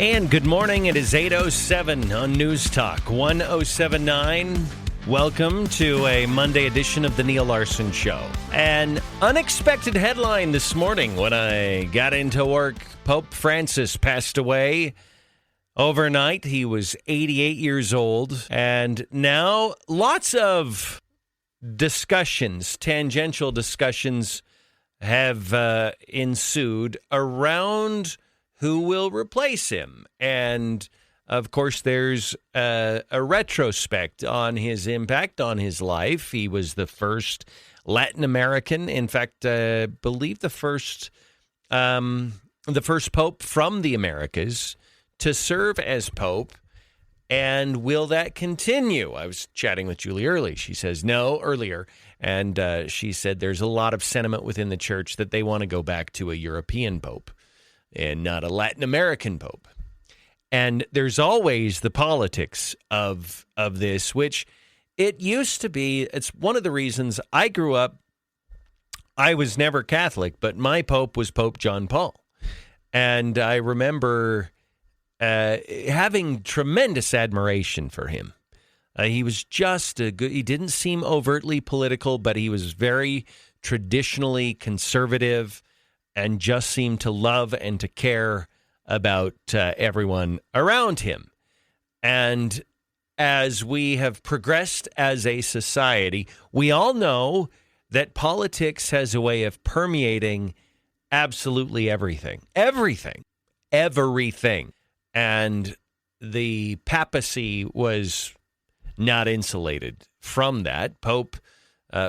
And good morning. It is 8:07 on News Talk 1079. Welcome to a Monday edition of the Neil Larson Show. An unexpected headline this morning when I got into work. Pope Francis passed away overnight. He was 88 years old. And now lots of discussions, tangential discussions have ensued around who will replace him. And, of course, there's a retrospect on his impact on his life. He was the first Latin American, in fact, I believe the first pope from the Americas to serve as pope. And will that continue? I was chatting with Julie earlier. She says no earlier. And she said there's a lot of sentiment within the church that they want to go back to a European pope and not a Latin American pope. And there's always the politics of this, which it used to be. It's one of the reasons I grew up. I was never Catholic, but my pope was Pope John Paul. And I remember having tremendous admiration for him. He was just a good, he didn't seem overtly political, but he was very traditionally conservative and just seemed to love and to care about everyone around him. And as we have progressed as a society, we all know that politics has a way of permeating absolutely everything. And the papacy was not insulated from that. Pope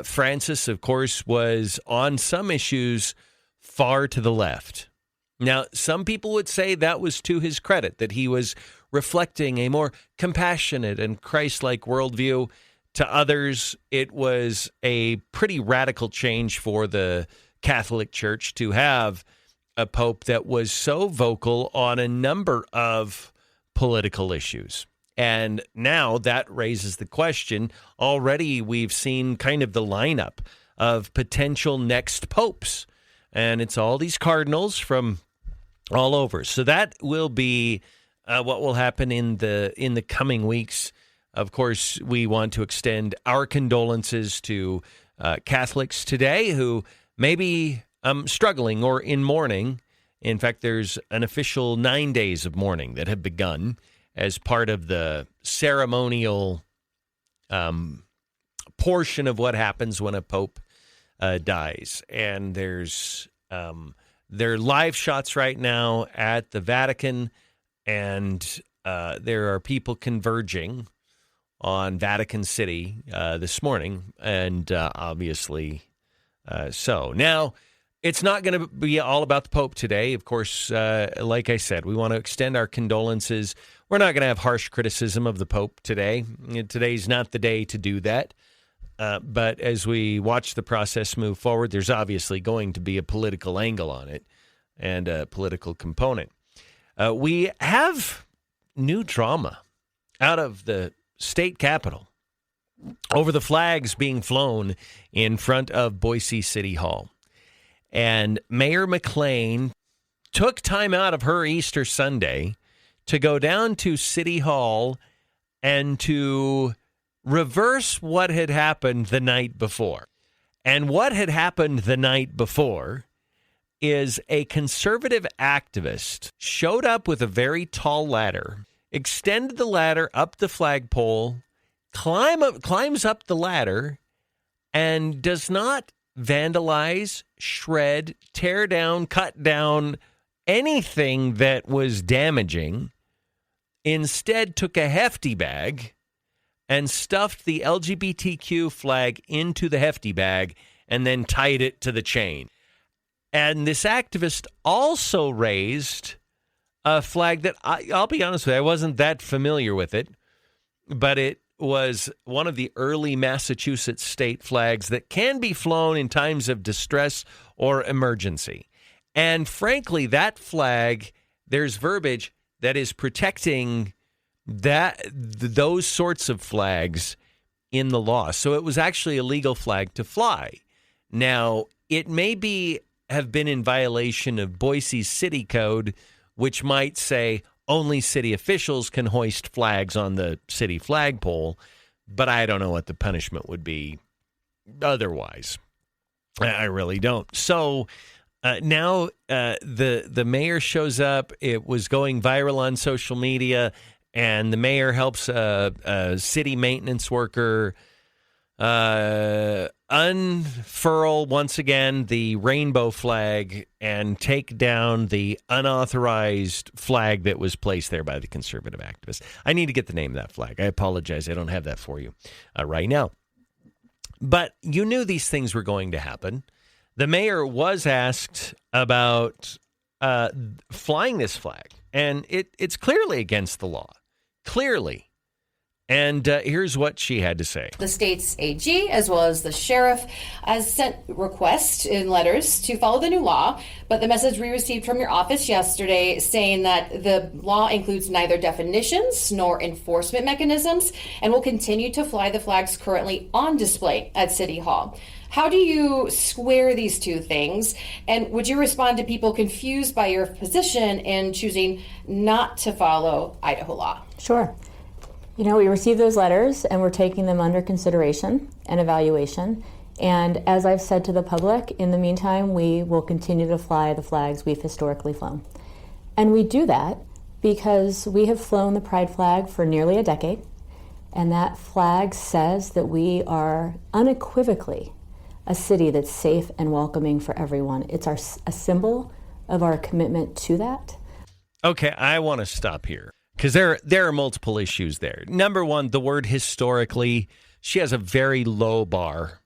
Francis, of course, was on some issues far to the left. Now, some people would say that was to his credit, that he was reflecting a more compassionate and Christ-like worldview. To others, it was a pretty radical change for the Catholic Church to have a pope that was so vocal on a number of political issues. And now that raises the question. Already we've seen kind of the lineup of potential next popes. And it's all these cardinals from all over. So that will be what will happen in the coming weeks. Of course, we want to extend our condolences to Catholics today who may be struggling or in mourning. In fact, there's an official 9 days of mourning that have begun as part of the ceremonial portion of what happens when a pope dies. And there are live shots right now at the Vatican, and there are people converging on Vatican City this morning, and obviously so. Now, it's not going to be all about the Pope today. Of course, like I said, we want to extend our condolences. We're not going to have harsh criticism of the Pope today. Today's not the day to do that. But as we watch the process move forward, there's obviously going to be a political angle on it and a political component. We have new drama out of the state capitol over the flags being flown in front of Boise City Hall. And Mayor McLean took time out of her Easter Sunday to go down to City Hall and to reverse what had happened the night before. And what had happened the night before is a conservative activist showed up with a very tall ladder, extended the ladder up the flagpole, climbs up the ladder, and does not vandalize, shred, tear down, cut down anything that was damaging. Instead, took a hefty bag and stuffed the LGBTQ flag into the hefty bag and then tied it to the chain. And this activist also raised a flag that I'll be honest with you, I wasn't that familiar with it, but it was one of the early Massachusetts state flags that can be flown in times of distress or emergency. And frankly, that flag, there's verbiage that is protecting those sorts of flags in the law. So it was actually a legal flag to fly. Now, it may have been in violation of Boise City Code, which might say, only city officials can hoist flags on the city flagpole, but I don't know what the punishment would be otherwise. I really don't. So now the mayor shows up. It was going viral on social media, and the mayor helps a city maintenance worker unfurl once again the rainbow flag and take down the unauthorized flag that was placed there by the conservative activists. I need to get the name of that flag. I apologize. I don't have that for you right now. But you knew these things were going to happen. The mayor was asked about flying this flag, and it's clearly against the law. Clearly. And here's what she had to say. The state's AG, as well as the sheriff, has sent requests in letters to follow the new law. But the message we received from your office yesterday saying that the law includes neither definitions nor enforcement mechanisms and will continue to fly the flags currently on display at City Hall. How do you square these two things? And would you respond to people confused by your position in choosing not to follow Idaho law? Sure. You know, we received those letters and we're taking them under consideration and evaluation. And as I've said to the public, in the meantime, we will continue to fly the flags we've historically flown. And we do that because we have flown the pride flag for nearly a decade. And that flag says that we are unequivocally a city that's safe and welcoming for everyone. It's a symbol of our commitment to that. Okay, I want to stop here because there are multiple issues there. Number one, the word historically, she has a very low bar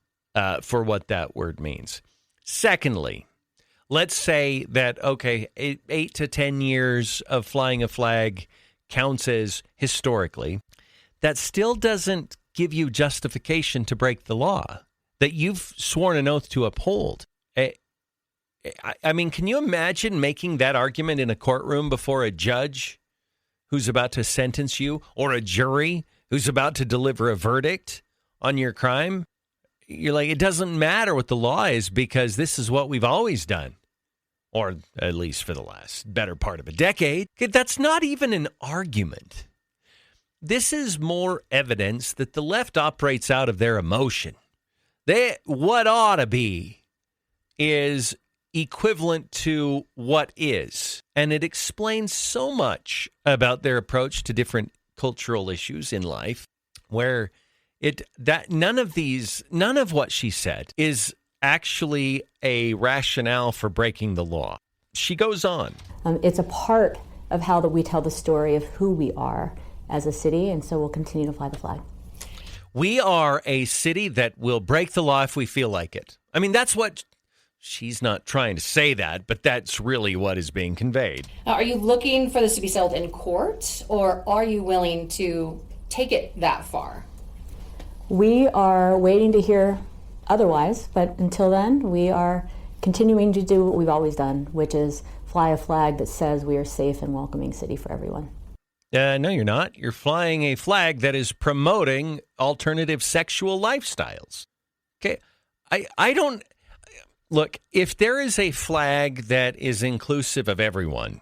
for what that word means. Secondly, let's say that, okay, 8 to 10 years of flying a flag counts as historically. That still doesn't give you justification to break the law that you've sworn an oath to uphold. I mean, can you imagine making that argument in a courtroom before a judge who's about to sentence you or a jury who's about to deliver a verdict on your crime? You're like, it doesn't matter what the law is because this is what we've always done, or at least for the last better part of a decade. That's not even an argument. This is more evidence that the left operates out of their emotion. What ought to be is equivalent to what is. And it explains so much about their approach to different cultural issues in life, where none of what she said is actually a rationale for breaking the law. She goes on. It's a part of how we tell the story of who we are as a city, and so we'll continue to fly the flag. We are a city that will break the law if we feel like it. I mean, that's what she's not trying to say that, but that's really what is being conveyed. Are you looking for this to be settled in court, or are you willing to take it that far? We are waiting to hear otherwise, but until then, we are continuing to do what we've always done, which is fly a flag that says we are a safe and welcoming city for everyone. No, you're not. You're flying a flag that is promoting alternative sexual lifestyles. Okay, I don't... Look, if there is a flag that is inclusive of everyone,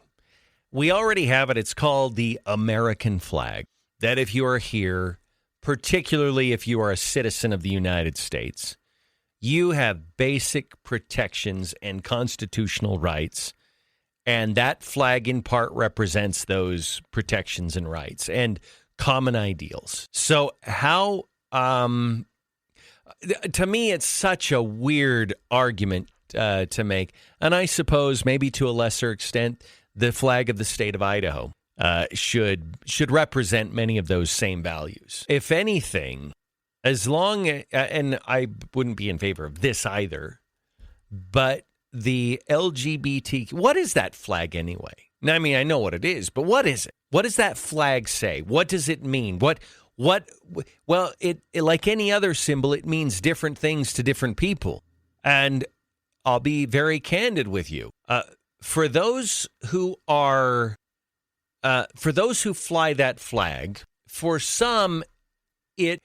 we already have it. It's called the American flag. That if you are here, particularly if you are a citizen of the United States, you have basic protections and constitutional rights. And that flag in part represents those protections and rights and common ideals. So how, to me, it's such a weird argument to make. And I suppose maybe to a lesser extent, the flag of the state of Idaho should represent many of those same values. If anything, as long, and I wouldn't be in favor of this either, but the LGBTQ, what is that flag anyway? Now, I mean, I know what it is, but what is it? What does that flag say? What does it mean? Well, it like any other symbol, it means different things to different people. And I'll be very candid with you. For those who fly that flag, for some, it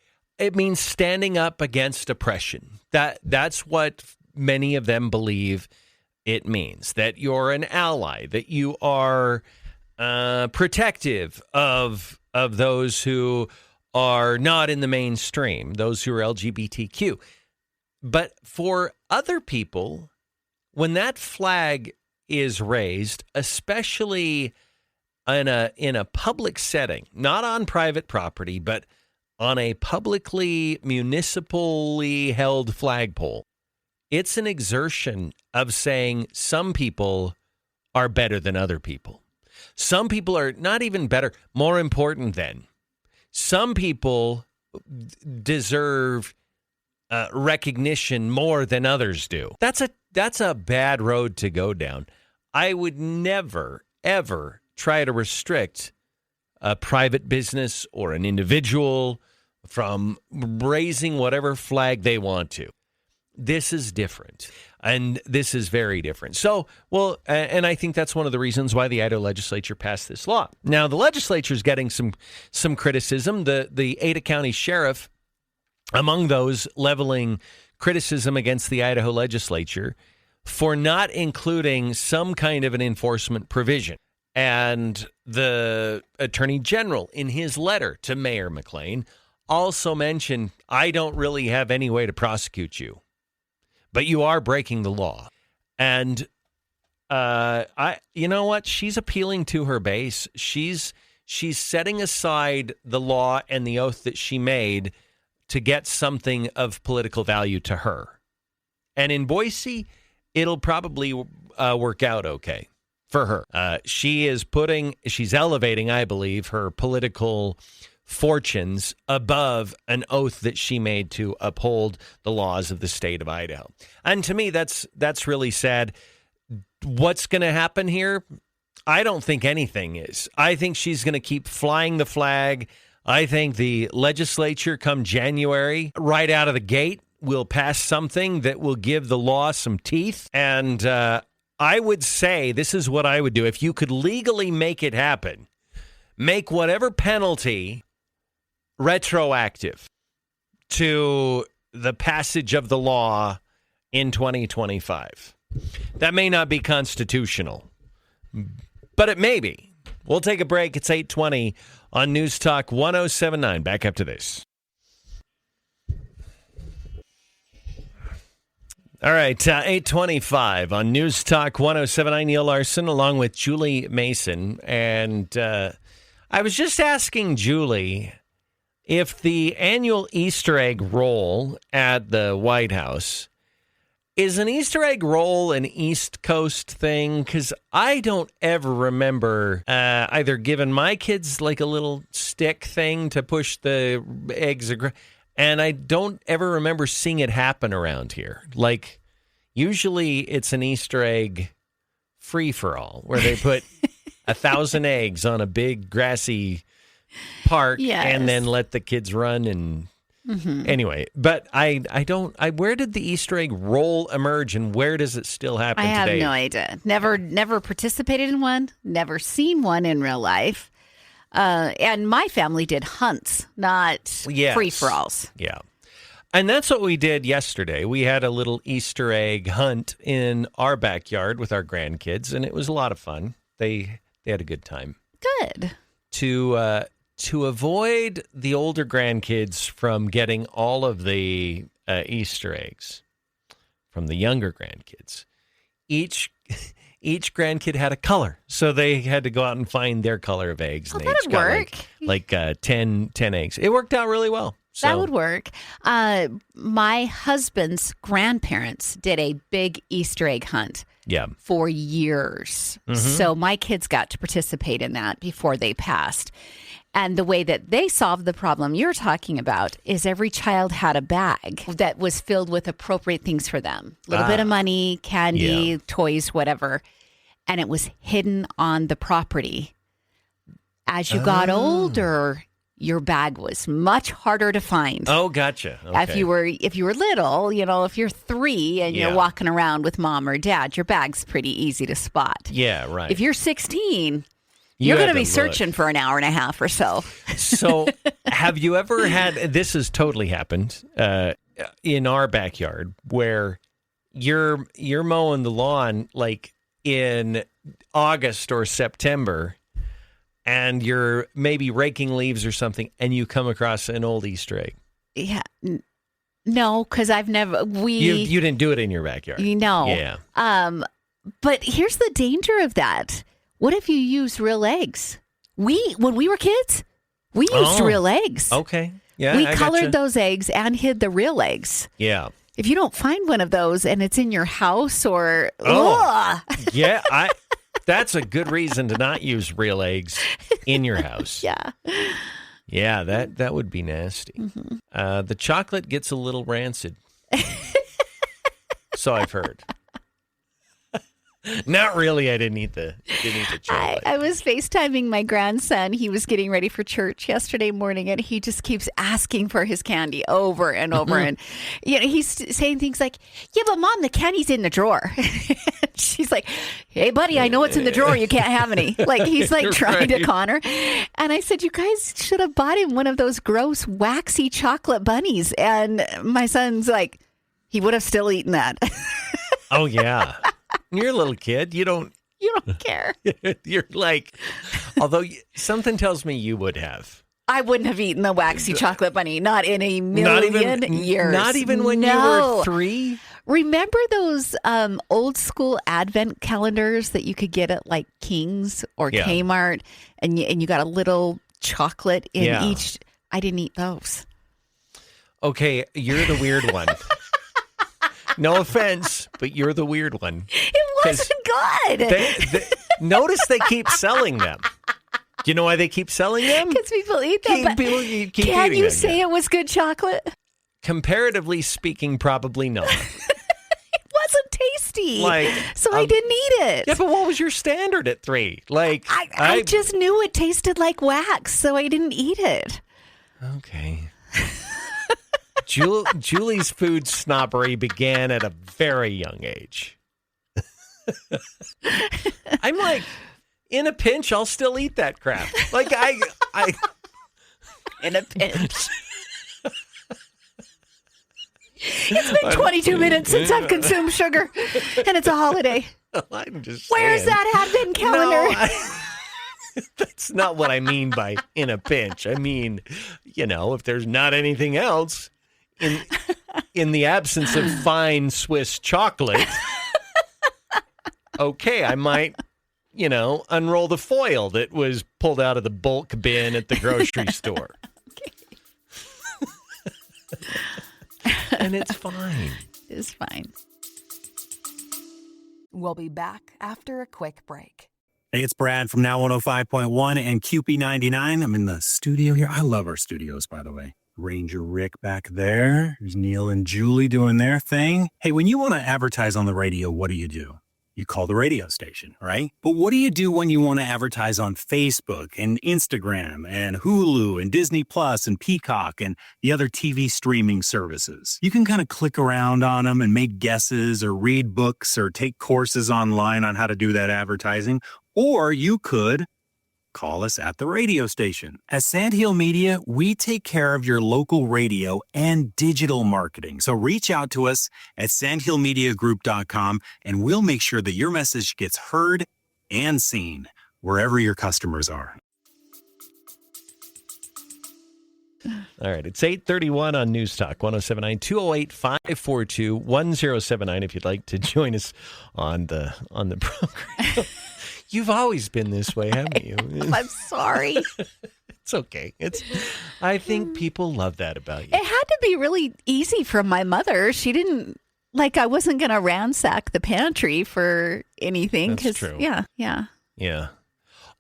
means standing up against oppression. That's what many of them believe it means, that you're an ally, that you are protective of those who are not in the mainstream, those who are LGBTQ. But for other people, when that flag is raised, especially in a public setting, not on private property, but on a publicly, municipally held flagpole, it's an exertion of saying some people are better than other people. Some people are not even better, more important than. Some people deserve recognition more than others do. That's a bad road to go down. I would never, ever try to restrict a private business or an individual from raising whatever flag they want to. This is different, and this is very different. So, and I think that's one of the reasons why the Idaho legislature passed this law. Now, the legislature is getting some criticism. The Ada County sheriff, among those leveling criticism against the Idaho legislature for not including some kind of an enforcement provision. And the attorney general, in his letter to Mayor McLean, also mentioned, I don't really have any way to prosecute you, but you are breaking the law. And you know what? She's appealing to her base. She's setting aside the law and the oath that she made to get something of political value to her. And in Boise, it'll probably work out okay for her. She's elevating, I believe, her political fortunes above an oath that she made to uphold the laws of the state of Idaho. And to me, that's really sad. What's going to happen here? I don't think anything is. I think she's going to keep flying the flag. I think the legislature come January, right out of the gate, will pass something that will give the law some teeth. And I would say this is what I would do. If you could legally make it happen, make whatever penalty retroactive to the passage of the law in 2025. That may not be constitutional, but it may be. We'll take a break. It's 8:20 on News Talk 1079. Back up to this. All right, 8:25 on News Talk 1079. Neil Larson along with Julie Mason. And I was just asking Julie if the annual Easter egg roll at the White House is an Easter egg roll an East Coast thing? Because I don't ever remember either giving my kids like a little stick thing to push the eggs, and I don't ever remember seeing it happen around here. Like, usually it's an Easter egg free-for-all where they put 1,000 eggs on a big grassy park and then let the kids run and... Mm-hmm. Anyway, but I don't. Where did the Easter egg roll emerge, and where does it still happen today? I have no idea. Never participated in one. Never seen one in real life. And my family did hunts, not free for alls. Yeah, and that's what we did yesterday. We had a little Easter egg hunt in our backyard with our grandkids, and it was a lot of fun. They had a good time. Good. To avoid the older grandkids from getting all of the Easter eggs from the younger grandkids, each grandkid had a color, so they had to go out and find their color of eggs. Oh, and that'd work. Like 10 eggs. It worked out really well. So. That would work. My husband's grandparents did a big Easter egg hunt. For years. Mm-hmm. So my kids got to participate in that before they passed. And the way that they solved the problem you're talking about is every child had a bag that was filled with appropriate things for them. A little bit of money, candy, toys, whatever. And it was hidden on the property. As you got older, your bag was much harder to find. Oh, gotcha. Okay. If you were little, if you're 3 and you're walking around with mom or dad, your bag's pretty easy to spot. Yeah, right. If you're 16... You're going to be searching for an hour and a half or so. So have you ever had, this has totally happened in our backyard, where you're mowing the lawn like in August or September, and you're maybe raking leaves or something, and you come across an old Easter egg. Yeah. No, because I've never, You didn't do it in your backyard. No. Yeah. But here's the danger of that. What if you use real eggs? When we were kids, we used real eggs. Okay. Yeah. We colored those eggs and hid the real eggs. Yeah. If you don't find one of those and it's in your house or... Yeah. That's a good reason to not use real eggs in your house. Yeah. Yeah, that would be nasty. Mm-hmm. The chocolate gets a little rancid. So I've heard. Not really. I didn't eat the chocolate. I was FaceTiming my grandson. He was getting ready for church yesterday morning, and he just keeps asking for his candy over and over. And he's saying things like, "Yeah, but Mom, the candy's in the drawer." She's like, "Hey, buddy, I know it's in the drawer. You can't have any." Like he's like trying to con her. And I said, "You guys should have bought him one of those gross, waxy chocolate bunnies." And my son's like, he would have still eaten that. Oh yeah. You're a little kid. You don't care. You're like, although something tells me you would have. I wouldn't have eaten the waxy chocolate bunny. Not in a million years. Not even when you were 3? Remember those old school advent calendars that you could get at like King's or Kmart, and you got a little chocolate in each? I didn't eat those. Okay, you're the weird one. No offense, but you're the weird one. It wasn't good. Notice they keep selling them. Do you know why they keep selling them? Because people eat them. Can you say it was good chocolate? Comparatively speaking, probably not. It wasn't tasty. So I didn't eat it. Yeah, but what was your standard at 3? I just knew it tasted like wax, so I didn't eat it. Okay. Julie's food snobbery began at a very young age. I'm like, in a pinch, I'll still eat that crap. Like I in a pinch. It's been 22 minutes since I've consumed sugar, and it's a holiday. I'm just Where's saying. that advent calendar? No, that's not what I mean by in a pinch. I mean, if there's not anything else. In the absence of fine Swiss chocolate, okay, I might, unroll the foil that was pulled out of the bulk bin at the grocery store. And it's fine. It's fine. We'll be back after a quick break. Hey, it's Brad from Now 105.1 and QP99. I'm in the studio here. I love our studios, by the way. Ranger Rick back there. There's Neal and Julie doing their thing. Hey, when you want to advertise on the radio, what do? You call the radio station, right? But what do you do when you want to advertise on Facebook and Instagram and Hulu and Disney Plus and Peacock and the other TV streaming services? You can kind of click around on them and make guesses or read books or take courses online on how to do that advertising. Or you could call us at the radio station. At Sandhill Media, we take care of your local radio and digital marketing. So reach out to us at sandhillmediagroup.com and we'll make sure that your message gets heard and seen wherever your customers are. All right, it's 8:31 on News Talk 107.9 208-542-1079 if you'd like to join us on the program. You've always been this way, haven't you? I'm sorry. It's okay. I think people love that about you. It had to be really easy from my mother. She didn't, I wasn't going to ransack the pantry for anything. That's true. Yeah. Yeah.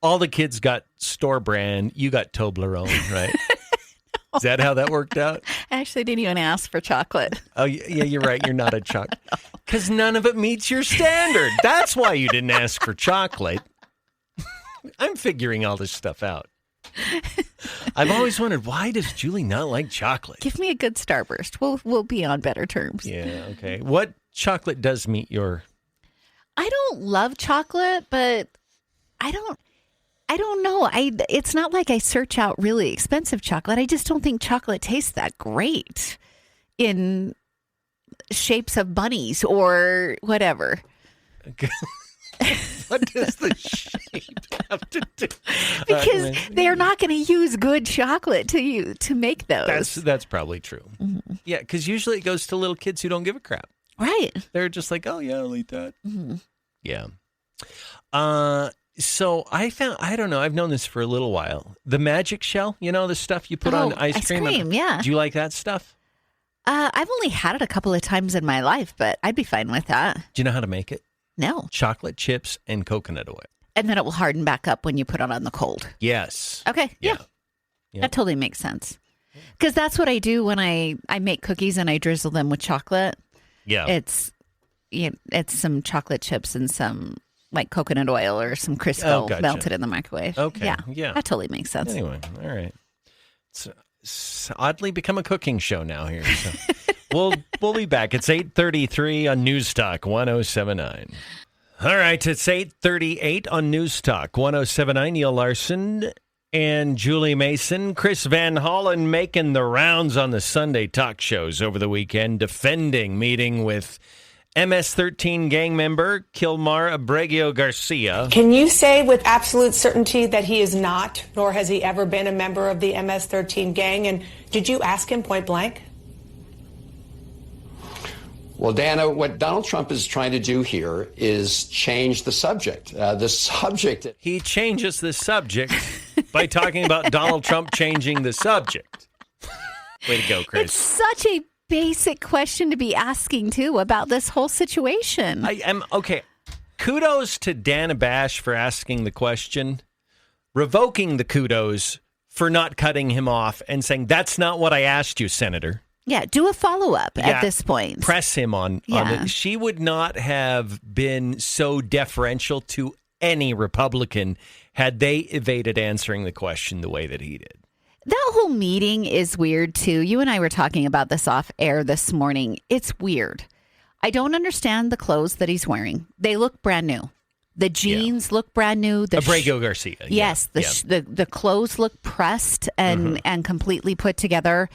All the kids got store brand. You got Toblerone, right? Is that how that worked out? I actually didn't even ask for chocolate. Oh, yeah, you're right. You're not a chocolate. Because none of it meets your standard. That's why you didn't ask for chocolate. I'm figuring all this stuff out. I've always wondered, why does Julie not like chocolate? Give me a good Starburst. We'll be on better terms. Yeah, okay. What chocolate does meet your... I don't love chocolate, but I don't know. It's not like I search out really expensive chocolate. I just don't think chocolate tastes that great in shapes of bunnies or whatever. What does the shape have to do? Because they're not going to use good chocolate to make those. That's probably true. Mm-hmm. Yeah, because usually it goes to little kids who don't give a crap. Right. They're just like, oh, yeah, I'll eat that. Mm-hmm. Yeah. So I don't know, I've known this for a little while. The magic shell, the stuff you put on ice cream? Yeah. Do you like that stuff? I've only had it a couple of times in my life, but I'd be fine with that. Do you know how to make it? No. Chocolate chips and coconut oil. And then it will harden back up when you put it on the cold. Yes. Okay. Yeah. That totally makes sense. Because that's what I do when I make cookies and I drizzle them with chocolate. Yeah. It's some chocolate chips and some like coconut oil or some Crisco melted in the microwave. Okay. Yeah. That totally makes sense. Anyway, all right. It's oddly become a cooking show now here. So we'll be back. It's 8:33 on News Talk 107.9. All right, it's 8:38 on News Talk 107.9. Neil Larson and Julie Mason. Chris Van Hollen making the rounds on the Sunday talk shows over the weekend, defending meeting with MS-13 gang member Kilmar Abregio Garcia. Can you say with absolute certainty that he is not, nor has he ever been a member of the MS-13 gang? And did you ask him point blank? Well, Dana, what Donald Trump is trying to do here is change the subject. He changes the subject by talking about Donald Trump changing the subject. Way to go, Chris. It's such a basic question to be asking, too, about this whole situation. Okay. Kudos to Dana Bash for asking the question, revoking the kudos for not cutting him off and saying, that's not what I asked you, Senator. Yeah, do a follow-up at this point. Press him on it. She would not have been so deferential to any Republican had they evaded answering the question the way that he did. That whole meeting is weird, too. You and I were talking about this off air this morning. It's weird. I don't understand the clothes that he's wearing. They look brand new. The jeans look brand new. Abregio Garcia. Yes, the clothes look pressed and completely put together.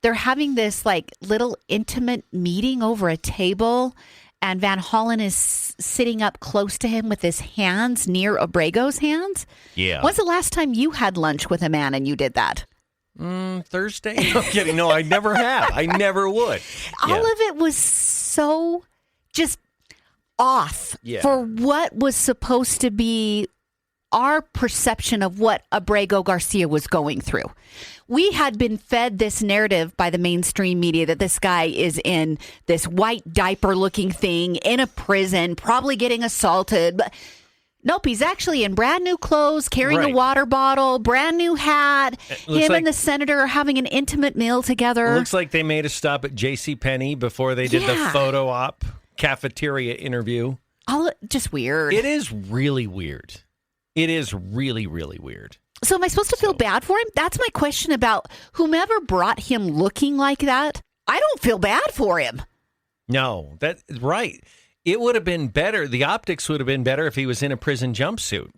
They're having this like little intimate meeting over a table, and Van Hollen is sitting up close to him with his hands near Abrego's hands. Yeah. When's the last time you had lunch with a man and you did that? Thursday? No kidding. No, I never have. I never would. All of it was so just off for what was supposed to be our perception of what Abrego Garcia was going through. We had been fed this narrative by the mainstream media that this guy is in this white diaper-looking thing in a prison, probably getting assaulted. But nope, he's actually in brand new clothes, carrying a water bottle, brand new hat. Him and the senator are having an intimate meal together. It looks like they made a stop at JCPenney before they did the photo op cafeteria interview. Just weird. It is really weird. It is really, really weird. So am I supposed to feel bad for him? That's my question about whomever brought him looking like that. I don't feel bad for him. No, that's right. It would have been better. The optics would have been better if he was in a prison jumpsuit.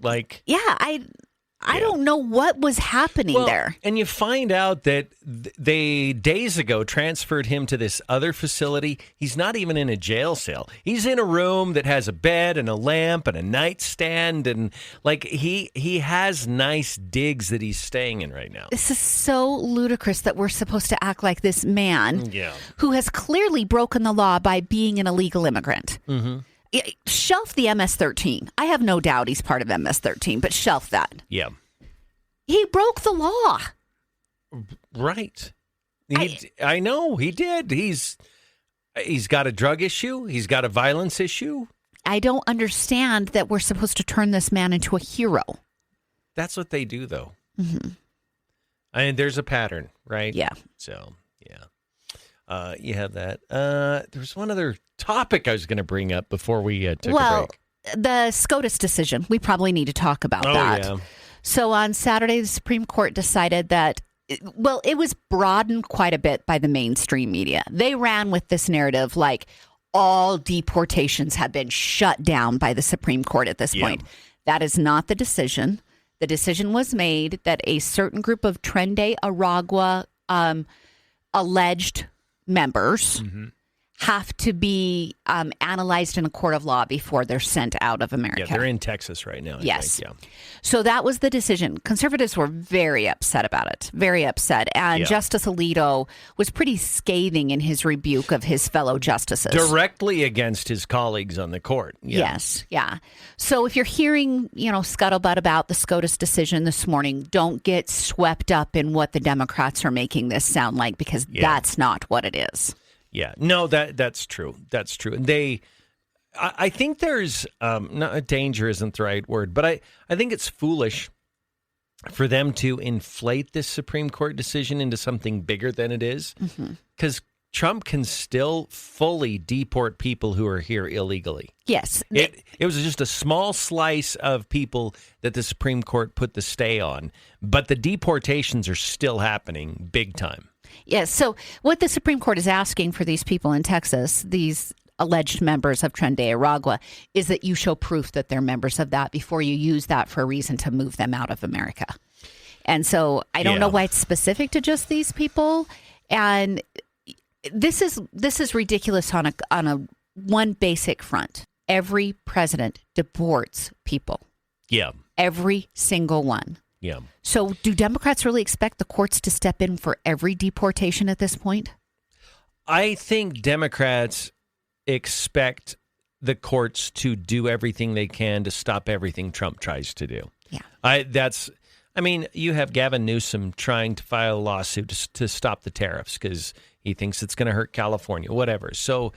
I don't know what was happening there. And you find out that they days ago transferred him to this other facility. He's not even in a jail cell. He's in a room that has a bed and a lamp and a nightstand, and like he has nice digs that he's staying in right now. This is so ludicrous that we're supposed to act like this man who has clearly broken the law by being an illegal immigrant. Mm-hmm. Shelf the MS-13. I have no doubt he's part of MS-13, but shelf that. Yeah. He broke the law. Right. I know he did. He's got a drug issue. He's got a violence issue. I don't understand that we're supposed to turn this man into a hero. That's what they do, though. Mm-hmm. There's a pattern, right? Yeah. So, you have that. There's one other topic I was going to bring up before we took a break. The SCOTUS decision. We probably need to talk about that. Yeah. So on Saturday, the Supreme Court decided that, it was broadened quite a bit by the mainstream media. They ran with this narrative like all deportations have been shut down by the Supreme Court at this point. That is not the decision. The decision was made that a certain group of Tren de Aragua alleged members have to be analyzed in a court of law before they're sent out of America. Yeah, they're in Texas right now. I think, yeah. So that was the decision. Conservatives were very upset about it, very upset. And Justice Alito was pretty scathing in his rebuke of his fellow justices. Directly against his colleagues on the court. Yeah. Yes, yeah. So if you're hearing, scuttlebutt about the SCOTUS decision this morning, don't get swept up in what the Democrats are making this sound like, because that's not what it is. Yeah, no, that's true. That's true. And I think there's, danger isn't the right word, but I think it's foolish for them to inflate this Supreme Court decision into something bigger than it is, because Trump can still fully deport people who are here illegally. Yes. It was just a small slice of people that the Supreme Court put the stay on, but the deportations are still happening big time. Yes. So what the Supreme Court is asking for these people in Texas, these alleged members of Tren de Aragua, is that you show proof that they're members of that before you use that for a reason to move them out of America. And so I don't know why it's specific to just these people. And this is ridiculous on a one basic front. Every president deports people. Yeah. Every single one. Yeah. So do Democrats really expect the courts to step in for every deportation at this point? I think Democrats expect the courts to do everything they can to stop everything Trump tries to do. Yeah. You have Gavin Newsom trying to file a lawsuit to stop the tariffs because he thinks it's going to hurt California, whatever. So,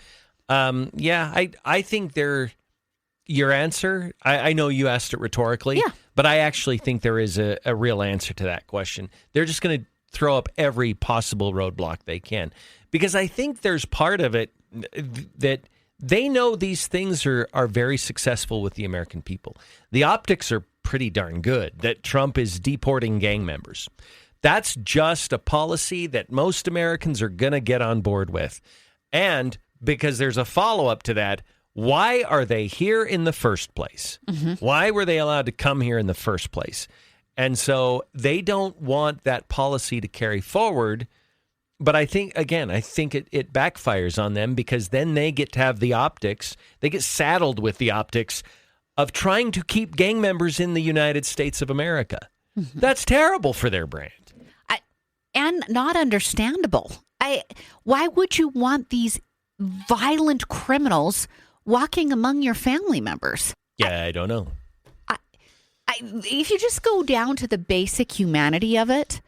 I think your answer, I know you asked it rhetorically, but I actually think there is a real answer to that question. They're just going to throw up every possible roadblock they can, because I think there's part of it that they know these things are very successful with the American people. The optics are pretty darn good that Trump is deporting gang members. That's just a policy that most Americans are going to get on board with. And because there's a follow-up to that, why are they here in the first place? Why were they allowed to come here in the first place? And so they don't want that policy to carry forward. But I think it backfires on them, because then they get to have the optics. They get saddled with the optics of trying to keep gang members in the United States of America. That's terrible for their brand. And not understandable. Why would you want these violent criminals walking among your family members? Yeah, I don't know. If you just go down to the basic humanity of it,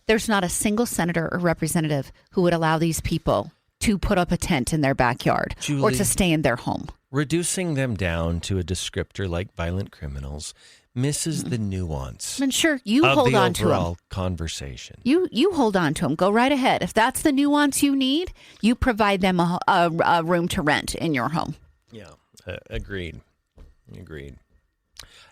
there's not a single senator or representative who would allow these people to put up a tent in their backyard, Julie, or to stay in their home. Reducing them down to a descriptor like violent criminals misses the nuance. And sure, you hold on to them. Of the overall conversation. You hold on to them. Go right ahead. If that's the nuance you need, you provide them a room to rent in your home. Yeah, agreed.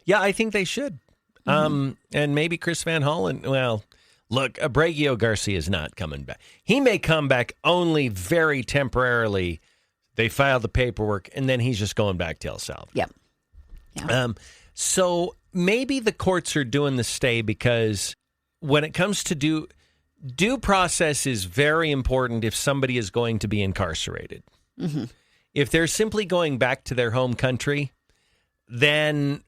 Yeah, I think they should. And maybe Chris Van Hollen. Well, look, Abrego Garcia is not coming back. He may come back only very temporarily. They file the paperwork, and then he's just going back to El Salvador. Yep. Yeah. So maybe the courts are doing the stay because when it comes to due process is very important if somebody is going to be incarcerated. If they're simply going back to their home country, then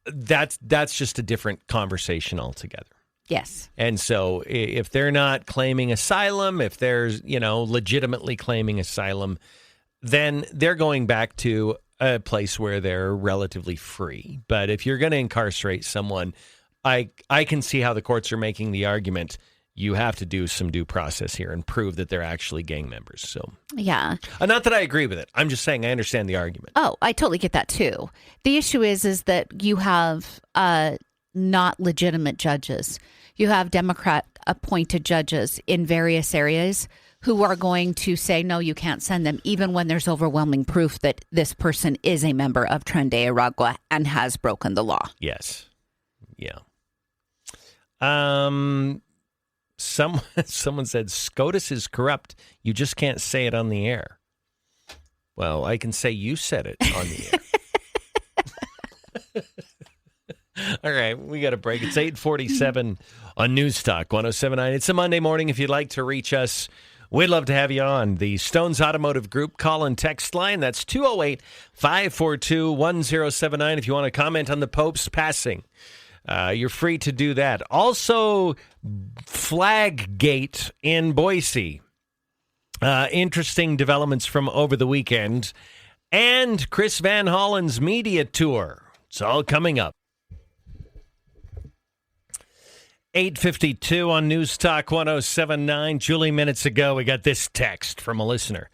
that's just a different conversation altogether. Yes. And so if they're not claiming asylum, if they're, legitimately claiming asylum, then they're going back to a place where they're relatively free. But if you're going to incarcerate someone, I can see how the courts are making the argument you have to do some due process here and prove that they're actually gang members. So yeah. Not that I agree with it. I'm just saying I understand the argument. Oh, I totally get that too. The issue is that you have not legitimate judges. You have Democrat appointed judges in various areas who are going to say, no, you can't send them, even when there's overwhelming proof that this person is a member of Tren de Aragua and has broken the law. Yes. Yeah. Someone said SCOTUS is corrupt. You just can't say it on the air. Well, I can say you said it on the air. All right, we got a break. It's 8:47 on News Talk 107.9. It's a Monday morning. If you'd like to reach us, We'd love to have you on the Stones Automotive Group call and text line. That's 208-542-1079 if you want to comment on the Pope's passing. You're free to do that. Also, Flaggate in Boise. Interesting developments from over the weekend. And Chris Van Hollen's media tour. It's all coming up. 8:52 on News Talk 107.9. Julie, minutes ago, we got this text from a listener.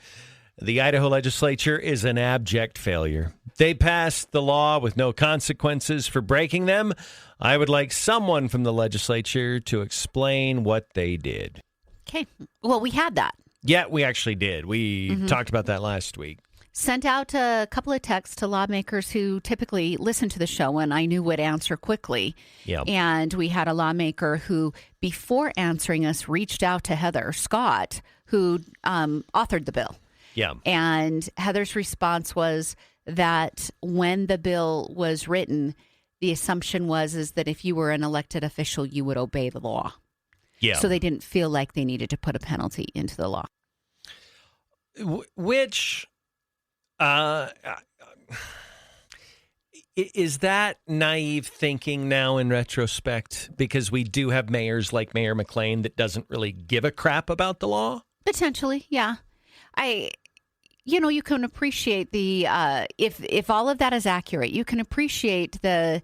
The Idaho legislature is an abject failure. They passed the law with no consequences for breaking them. I would like someone from the legislature to explain what they did. Okay. Well, we had that. Yeah, we actually did. We talked about that last week. Sent out a couple of texts to lawmakers who typically listen to the show and I knew would answer quickly. Yep. And we had a lawmaker who, before answering us, reached out to Heather Scott, who authored the bill. Yeah. And Heather's response was that when the bill was written, the assumption is that if you were an elected official, you would obey the law. Yeah. So they didn't feel like they needed to put a penalty into the law. Which... is that naive thinking now in retrospect? Because we do have mayors like Mayor McLean that doesn't really give a crap about the law? Potentially, yeah. You can appreciate the if all of that is accurate, you can appreciate the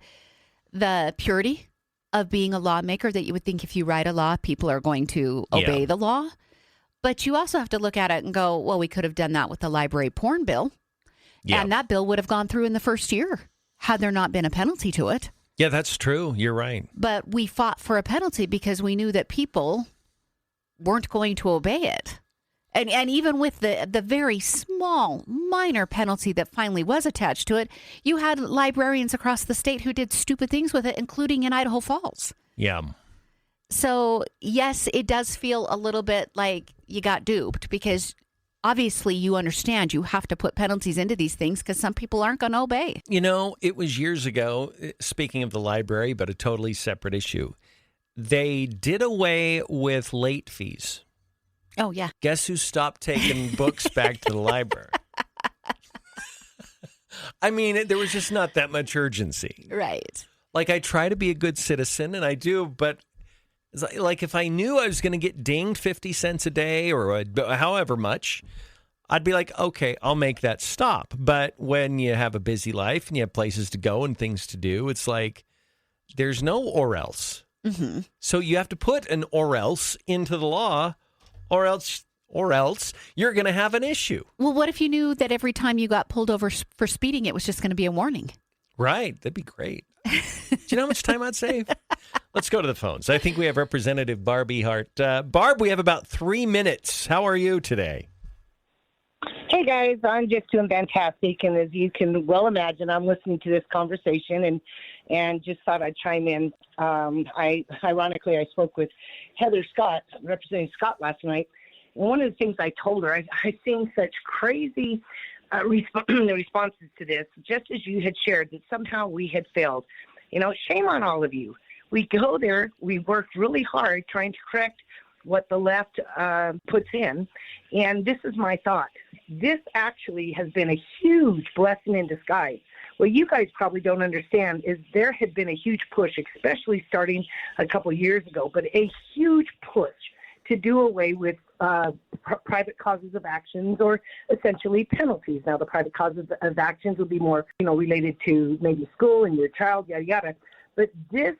purity of being a lawmaker, that you would think if you write a law, people are going to obey the law. But you also have to look at it and go, well, we could have done that with the library porn bill. Yeah. And that bill would have gone through in the first year had there not been a penalty to it. Yeah, that's true. You're right. But we fought for a penalty because we knew that people weren't going to obey it. And even with the very small, minor penalty that finally was attached to it, you had librarians across the state who did stupid things with it, including in Idaho Falls. Yeah. So, yes, it does feel a little bit like you got duped because obviously you understand you have to put penalties into these things because some people aren't going to obey. You know, it was years ago, speaking of the library, but a totally separate issue. They did away with late fees. Oh, yeah. Guess who stopped taking books back to the library? I mean, there was just not that much urgency. Right. Like, I try to be a good citizen, and I do, but like if I knew I was going to get dinged 50 cents a day or however much, I'd be like, okay, I'll make that stop. But when you have a busy life and you have places to go and things to do, it's like there's no or else. Mm-hmm. So you have to put an or else into the law, or else you're going to have an issue. Well, what if you knew that every time you got pulled over for speeding, it was just going to be a warning? Right. That'd be great. Do you know how much time I'd save? Let's go to the phones. I think we have Representative Barbie Hart. Barb, we have about 3 minutes. How are you today? Hey, guys. I'm just doing fantastic. And as you can well imagine, I'm listening to this conversation and just thought I'd chime in. Ironically, I spoke with Heather Scott, Representative Scott, last night. And one of the things I told her, I've seen such crazy responses to this, just as you had shared, that somehow we had failed. You know, shame on all of you. We go there, we work really hard trying to correct what the left puts in, and this is my thought. This actually has been a huge blessing in disguise. What you guys probably don't understand is there had been a huge push, especially starting a couple of years ago, but a huge push to do away with private causes of actions, or essentially penalties. Now, the private causes of actions would be more, related to maybe school and your child, yada, yada. But this,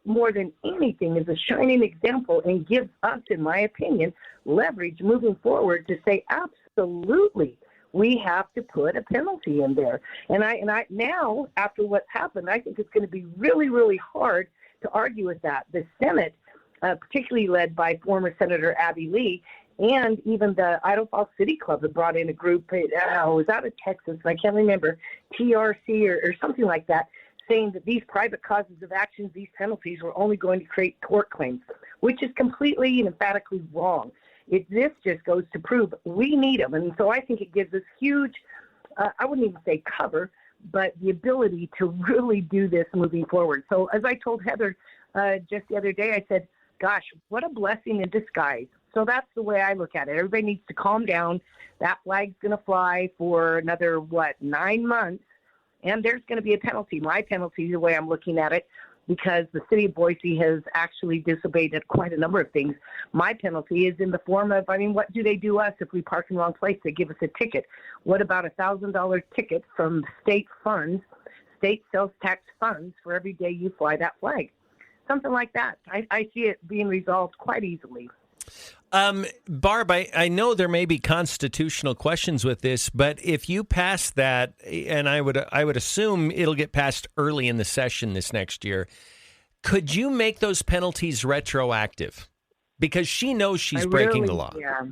more than anything, is a shining example and gives us, in my opinion, leverage moving forward to say, absolutely, we have to put a penalty in there. And I now, after what's happened, I think it's going to be really, really hard to argue with that. The Senate, particularly led by former Senator Abby Lee, and even the Idaho Falls City Club that brought in a group, it was out of Texas, I can't remember, TRC or something like that, saying that these private causes of actions, these penalties, were only going to create tort claims, which is completely and emphatically wrong. This just goes to prove we need them. And so I think it gives us huge, I wouldn't even say cover, but the ability to really do this moving forward. So as I told Heather just the other day, I said, gosh, what a blessing in disguise. So that's the way I look at it. Everybody needs to calm down. That flag's going to fly for another, 9 months, and there's going to be a penalty. My penalty, the way I'm looking at it, because the city of Boise has actually disobeyed quite a number of things. My penalty is in the form of, what do they do us if we park in the wrong place? They give us a ticket. What about $1,000 ticket from state funds, state sales tax funds, for every day you fly that flag? Something like that. I see it being resolved quite easily. Barb, I know there may be constitutional questions with this, but if you pass that, and I would assume it'll get passed early in the session this next year, could you make those penalties retroactive? Because she knows she's breaking the law. Yeah.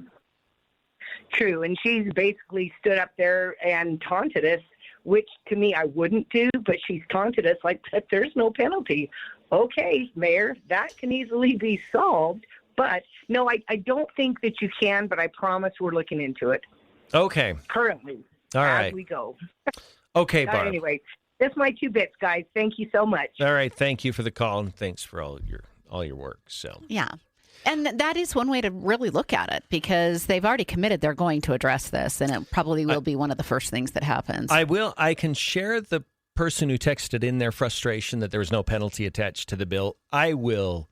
True, and she's basically stood up there and taunted us, which to me I wouldn't do, but she's taunted us like that there's no penalty. Okay, Mayor, that can easily be solved. But, no, I don't think that you can, but I promise we're looking into it. Okay. Currently. All as right. we go. Okay, Barb. Anyway, that's my 2 bits, guys. Thank you so much. All right. Thank you for the call, and thanks for all your work. So Yeah. And that is one way to really look at it, because they've already committed they're going to address this, and it probably will be one of the first things that happens. I can share the person who texted in their frustration that there was no penalty attached to the bill. I wouldn't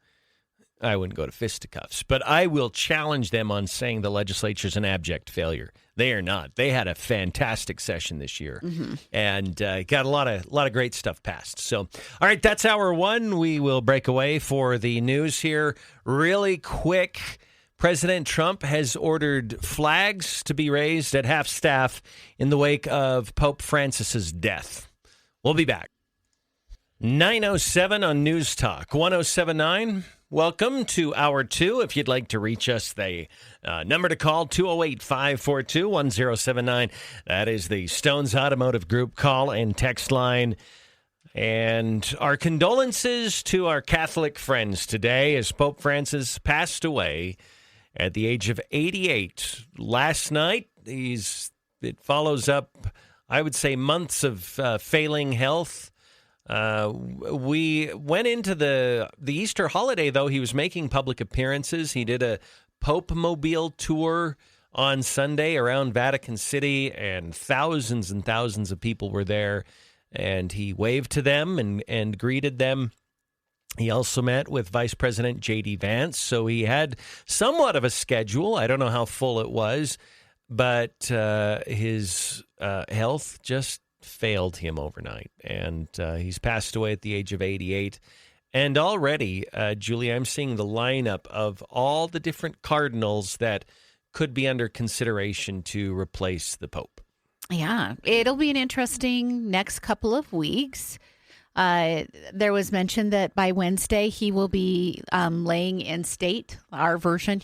go to fisticuffs, but I will challenge them on saying the legislature's an abject failure. They are not. They had a fantastic session this year, and got a lot of great stuff passed. So, all right, that's hour one. We will break away for the news here really quick. President Trump has ordered flags to be raised at half-staff in the wake of Pope Francis's death. We'll be back. 9:07 on News Talk 107.9. Welcome to Hour 2. If you'd like to reach us, the number to call, 208-542-1079. That is the Stones Automotive Group call and text line. And our condolences to our Catholic friends today as Pope Francis passed away at the age of 88. Last night, it follows up, I would say, months of failing health. We went into the Easter holiday, though. He was making public appearances. He did a Pope-mobile tour on Sunday around Vatican City, and thousands of people were there. And he waved to them and greeted them. He also met with Vice President J.D. Vance, so he had somewhat of a schedule. I don't know how full it was, but his health just failed him overnight, and he's passed away at the age of 88. And already, Julie, I'm seeing the lineup of all the different cardinals that could be under consideration to replace the Pope. Yeah, it'll be an interesting next couple of weeks. There was mention that by Wednesday he will be laying in state, our version,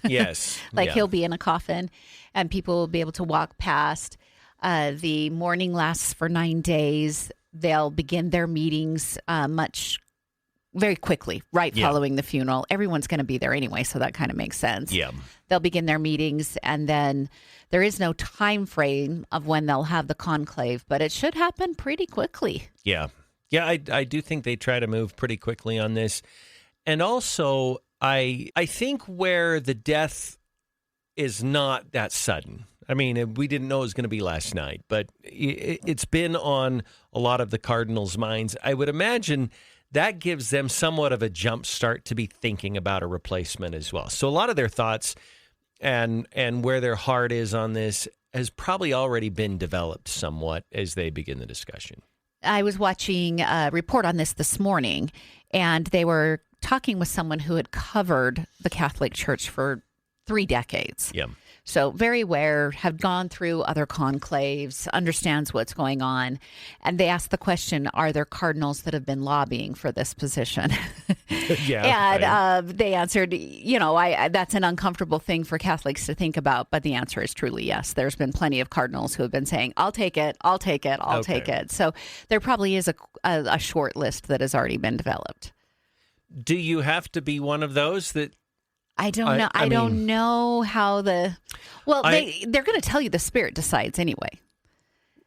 Yes. He'll be in a coffin, and people will be able to walk past. The mourning lasts for 9 days. They'll begin their meetings very quickly, following the funeral. Everyone's going to be there anyway, so that kind of makes sense. Yeah. They'll begin their meetings, and then there is no time frame of when they'll have the conclave, but it should happen pretty quickly. Yeah. Yeah, I do think they try to move pretty quickly on this. And also, I think where the death is not that sudden. I mean, we didn't know it was going to be last night, but it's been on a lot of the Cardinals' minds. I would imagine that gives them somewhat of a jump start to be thinking about a replacement as well. So a lot of their thoughts and where their heart is on this has probably already been developed somewhat as they begin the discussion. I was watching a report on this morning, and they were talking with someone who had covered the Catholic Church for 3 decades. Yeah. So very aware, have gone through other conclaves, understands what's going on. And they asked the question, are there cardinals that have been lobbying for this position? Yeah. And they answered, that's an uncomfortable thing for Catholics to think about. But the answer is truly yes. There's been plenty of cardinals who have been saying, I'll take it, I'll take it, I'll take it. So there probably is a short list that has already been developed. Do you have to be one of those that... I don't know. I don't know how they're going to tell you the Spirit decides anyway.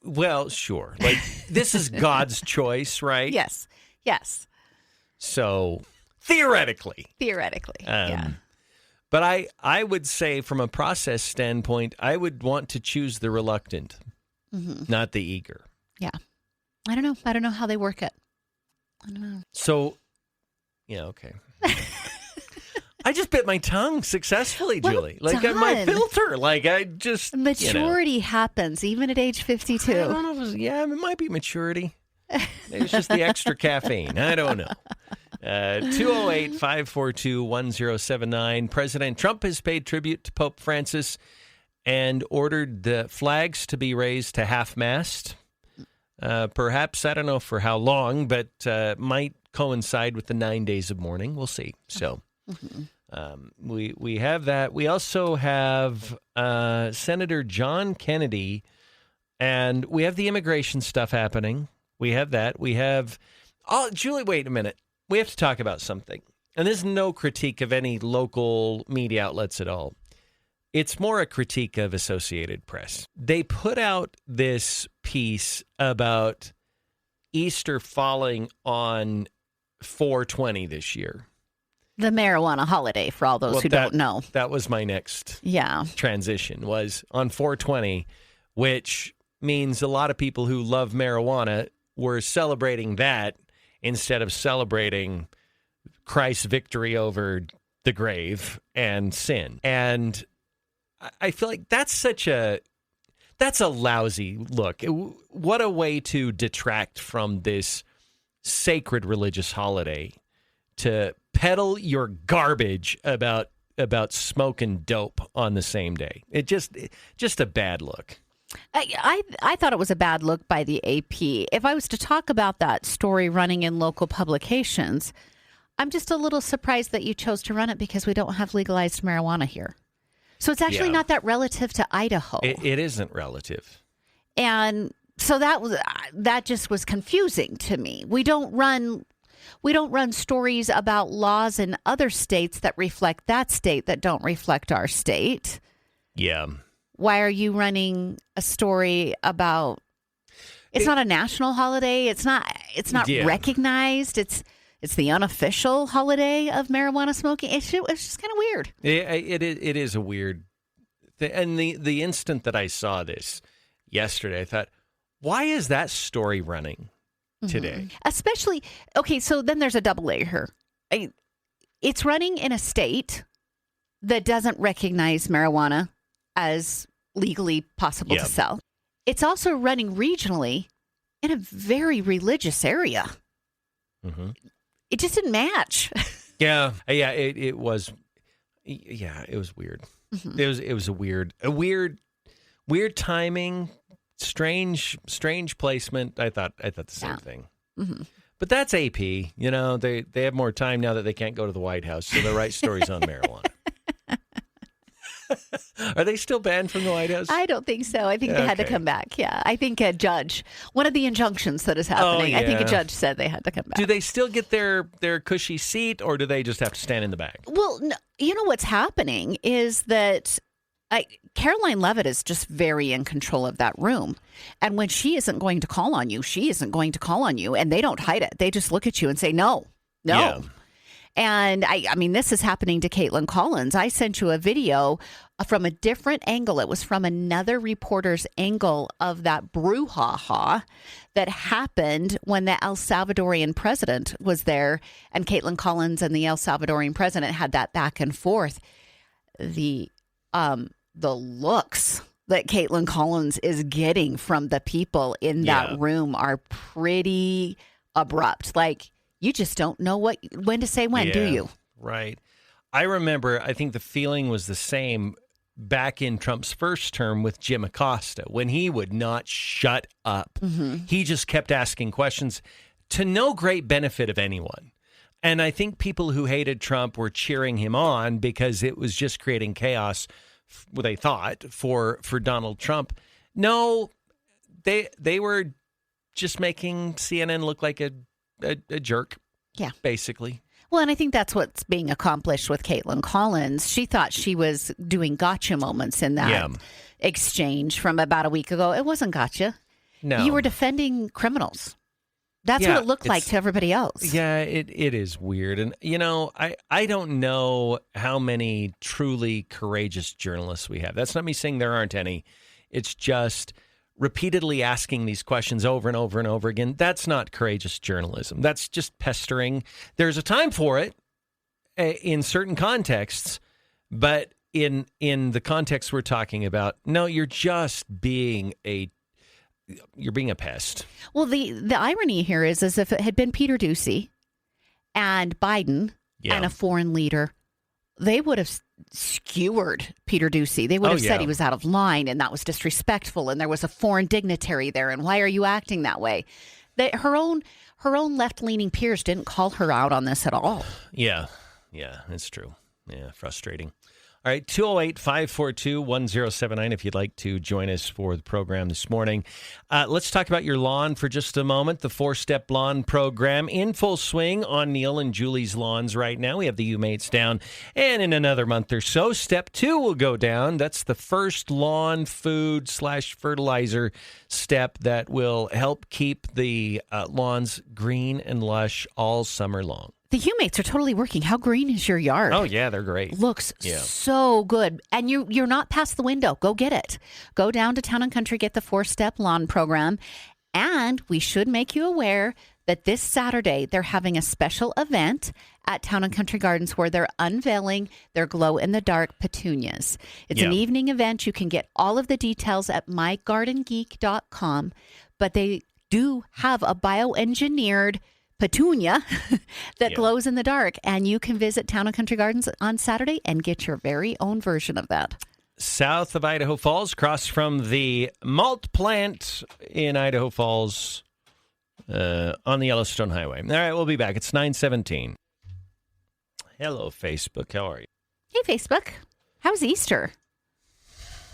Well, sure. This is God's choice, right? Yes. So theoretically. Yeah. But I would say from a process standpoint, I would want to choose the reluctant, not the eager. Yeah. I don't know. I don't know how they work it. I don't know. So, yeah, okay. I just bit my tongue successfely, Julie. Well done. My filter. I just... Maturity happens, even at age 52. I don't know if it might be maturity. Maybe it's just the extra caffeine. I don't know. 208-542-1079. President Trump has paid tribute to Pope Francis and ordered the flags to be raised to half-mast. Perhaps, I don't know for how long, but might coincide with the 9 days of mourning. We'll see. So we have that. We also have Senator John Kennedy, and we have the immigration stuff happening. We have that. We have... Oh, Julie, wait a minute. We have to talk about something. And this is no critique of any local media outlets at all. It's more a critique of Associated Press. They put out this piece about Easter falling on 4/20 this year. The marijuana holiday, for all those who don't know. That was my next transition, was on 4/20, which means a lot of people who love marijuana were celebrating that instead of celebrating Christ's victory over the grave and sin. And I feel like that's a lousy look. What a way to detract from this sacred religious holiday, to peddle your garbage about smoking dope on the same day. It just a bad look. I thought it was a bad look by the AP. If I was to talk about that story running in local publications, I'm just a little surprised that you chose to run it because we don't have legalized marijuana here. So it's actually not that relative to Idaho. It isn't relative. And so that just was confusing to me. We don't run stories about laws in other states that reflect that state that don't reflect our state. Yeah. Why are you running a story about? It's not a national holiday. It's not recognized. It's the unofficial holiday of marijuana smoking. It's just kind of weird. It is a weird thing. And the instant that I saw this yesterday, I thought, why is that story running today? Especially, okay, so then there's a double layer here. It's running in a state that doesn't recognize marijuana as legally possible to sell. It's also running regionally in a very religious area. It just didn't match. It was weird. It was a weird timing, strange placement. I thought the same thing. But that's AP. You know, they have more time now that they can't go to the White House, so they write stories on marijuana. Are they still banned from the White House? I don't think so. I think they had to come back. Yeah. I think a judge, one of the injunctions that is happening, I think a judge said they had to come back. Do they still get their cushy seat, or do they just have to stand in the back? Well, no, you know what's happening is that Caroline Leavitt is just very in control of that room. And when she isn't going to call on you, she isn't going to call on you. And they don't hide it. They just look at you and say, no. Yeah. And I mean, this is happening to Caitlin Collins. I sent you a video from a different angle. It was from another reporter's angle of that brouhaha that happened when the El Salvadorian president was there, and Caitlin Collins and the El Salvadorian president had that back and forth. The looks that Caitlin Collins is getting from the people in that room are pretty abrupt. Like, you just don't know when to say when, do you? Right. I remember, I think the feeling was the same back in Trump's first term with Jim Acosta, when he would not shut up. He just kept asking questions to no great benefit of anyone. And I think people who hated Trump were cheering him on because it was just creating chaos, they thought, for Donald Trump. No, they were just making CNN look like a jerk. Yeah. Basically. Well, and I think that's what's being accomplished with Caitlin Collins. She thought she was doing gotcha moments in that exchange from about a week ago. It wasn't gotcha. No. You were defending criminals. That's what it looked like to everybody else. Yeah, it is weird. And, I don't know how many truly courageous journalists we have. That's not me saying there aren't any. It's just repeatedly asking these questions over and over and over again. That's not courageous journalism. That's just pestering. There's a time for it in certain contexts, but in the context we're talking about, no, you're just being a pest. Well, the irony here is if it had been Peter Doocy and Biden and a foreign leader, they would have skewered Peter Doocy. They would have said he was out of line and that was disrespectful and there was a foreign dignitary there and why are you acting that way? Her own left-leaning peers didn't call her out on this at all. Yeah, that's true. Yeah, frustrating. All right, 208-542-1079 if you'd like to join us for the program this morning. Let's talk about your lawn for just a moment. The 4-Step Lawn Program in full swing on Neal and Julie's lawns right now. We have the U-Mates down, and in another month or so, Step 2 will go down. That's the first lawn food / fertilizer step that will help keep the lawns green and lush all summer long. The U-Mates are totally working. How green is your yard? Oh, yeah, they're great. Looks so good. And you're not past the window. Go get it. Go down to Town & Country, get the 4-Step Lawn Program. And we should make you aware that this Saturday, they're having a special event at Town & Country Gardens where they're unveiling their glow-in-the-dark petunias. It's an evening event. You can get all of the details at mygardengeek.com. But they do have a bioengineered petunia that glows in the dark, and you can visit Town & Country Gardens on Saturday and get your very own version of that. South of Idaho Falls, across from the malt plant in Idaho Falls on the Yellowstone Highway. All right, we'll be back. It's 9:17. Hello, Facebook. How are you? Hey, Facebook. How's Easter?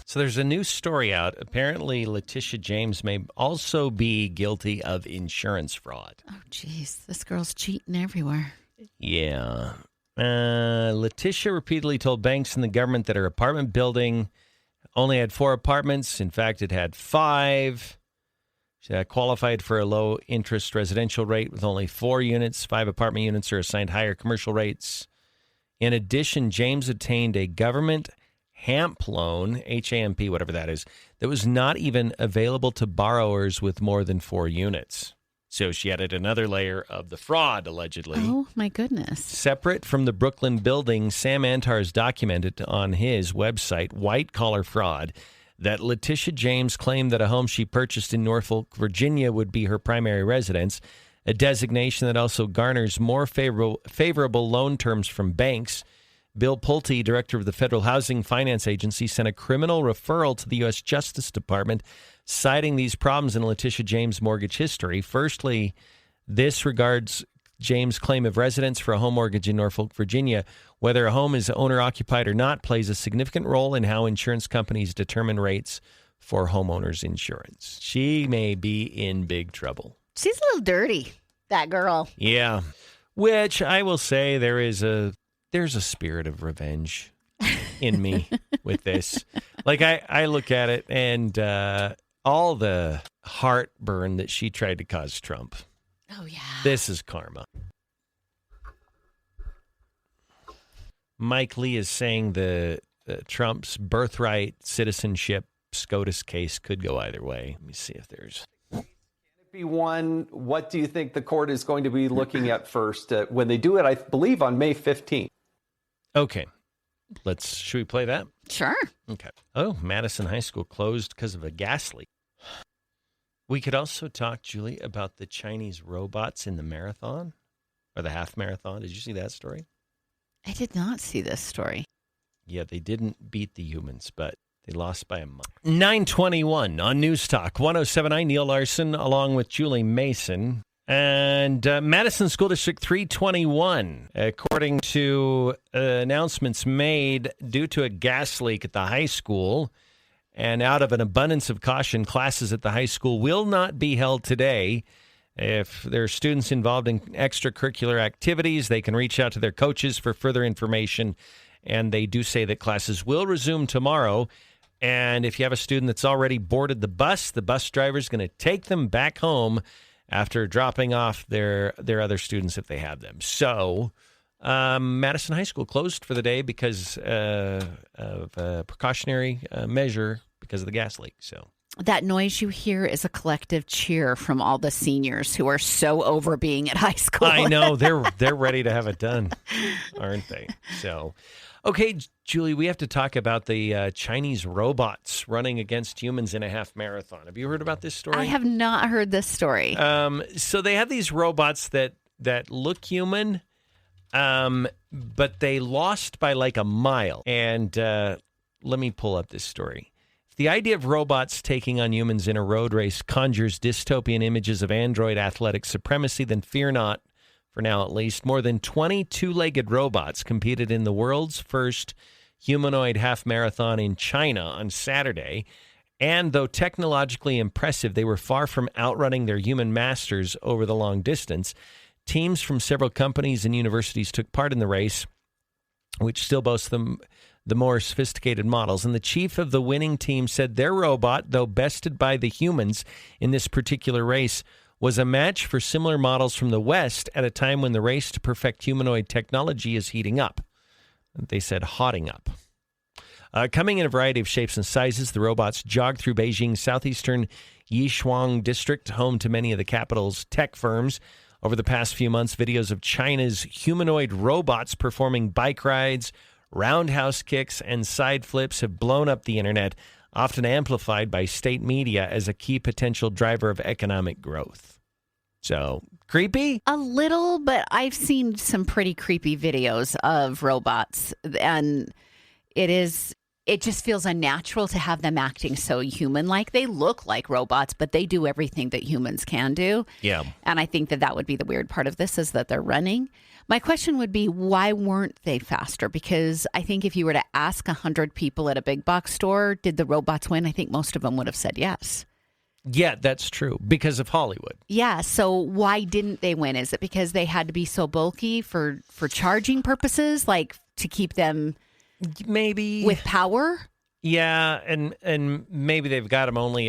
So there's a new story out. Apparently, Letitia James may also be guilty of insurance fraud. Oh, geez. This girl's cheating everywhere. Yeah. Letitia repeatedly told banks and the government that her apartment building only had 4 apartments. In fact, it had 5. She qualified for a low-interest residential rate with only 4 units. 5 apartment units are assigned higher commercial rates. In addition, James obtained a government HAMP loan, H-A-M-P, whatever that is, that was not even available to borrowers with more than 4 units. So she added another layer of the fraud, allegedly. Oh, my goodness. Separate from the Brooklyn building, Sam Antar has documented on his website, White Collar Fraud, that Letitia James claimed that a home she purchased in Norfolk, Virginia would be her primary residence, a designation that also garners more favorable loan terms from banks. Bill Pulte, director of the Federal Housing Finance Agency, sent a criminal referral to the U.S. Justice Department citing these problems in Letitia James' mortgage history. Firstly, this regards James' claim of residence for a home mortgage in Norfolk, Virginia. Whether a home is owner-occupied or not plays a significant role in how insurance companies determine rates for homeowners insurance. She may be in big trouble. She's a little dirty, that girl. Yeah, which I will say there's a spirit of revenge in me with this. Like, I look at it and all the heartburn that she tried to cause Trump. Oh, yeah. This is karma. Mike Lee is saying the Trump's birthright citizenship SCOTUS case could go either way. Let me see if there's... Be one. What do you think the court is going to be looking at first when they do it, I believe, on May 15th? Okay. Should we play that? Sure. Okay. Oh, Madison High School closed because of a gas leak. We could also talk, Julie, about the Chinese robots in the marathon or the half marathon. Did you see that story? I did not see this story. Yeah, they didn't beat the humans, but they lost by a month. 9:21 on News Talk 107.9. Neil Larson along with Julie Mason. And Madison School District 321, according to announcements made due to a gas leak at the high school, and out of an abundance of caution, classes at the high school will not be held today. If there are students involved in extracurricular activities, they can reach out to their coaches for further information. And they do say that classes will resume tomorrow. And if you have a student that's already boarded the bus driver is going to take them back home after dropping off their other students if they have them. So Madison High School closed for the day because of a precautionary measure because of the gas leak. So that noise you hear is a collective cheer from all the seniors who are so over being at high school. I know. They're ready to have it done, aren't they? So, okay, Julie, we have to talk about the Chinese robots running against humans in a half marathon. Have you heard about this story? I have not heard this story. So they have these robots that look human, but they lost by like a mile. And let me pull up this story. The idea of robots taking on humans in a road race conjures dystopian images of android athletic supremacy, then fear not, for now at least. More than 20 two-legged robots competed in the world's first humanoid half marathon in China on Saturday. And though technologically impressive, they were far from outrunning their human masters over the long distance. Teams from several companies and universities took part in the race, which still boasts the more sophisticated models. And the chief of the winning team said their robot, though bested by the humans in this particular race, was a match for similar models from the West at a time when the race to perfect humanoid technology is heating up. They said hotting up. Coming in a variety of shapes and sizes, the robots jogged through Beijing's southeastern Yishuang district, home to many of the capital's tech firms. Over the past few months, videos of China's humanoid robots performing bike rides, roundhouse kicks, and side flips have blown up the internet, often amplified by state media as a key potential driver of economic growth. So, creepy? A little, but I've seen some pretty creepy videos of robots, and it just feels unnatural to have them acting so human-like. They look like robots, but they do everything that humans can do. Yeah. And I think that would be the weird part of this, is that they're running. My question would be, why weren't they faster? Because I think if you were to ask 100 people at a big box store, did the robots win? I think most of them would have said yes. Yeah, that's true. Because of Hollywood. Yeah. So why didn't they win? Is it because they had to be so bulky for charging purposes, like to keep them maybe with power? Yeah, and maybe they've got them only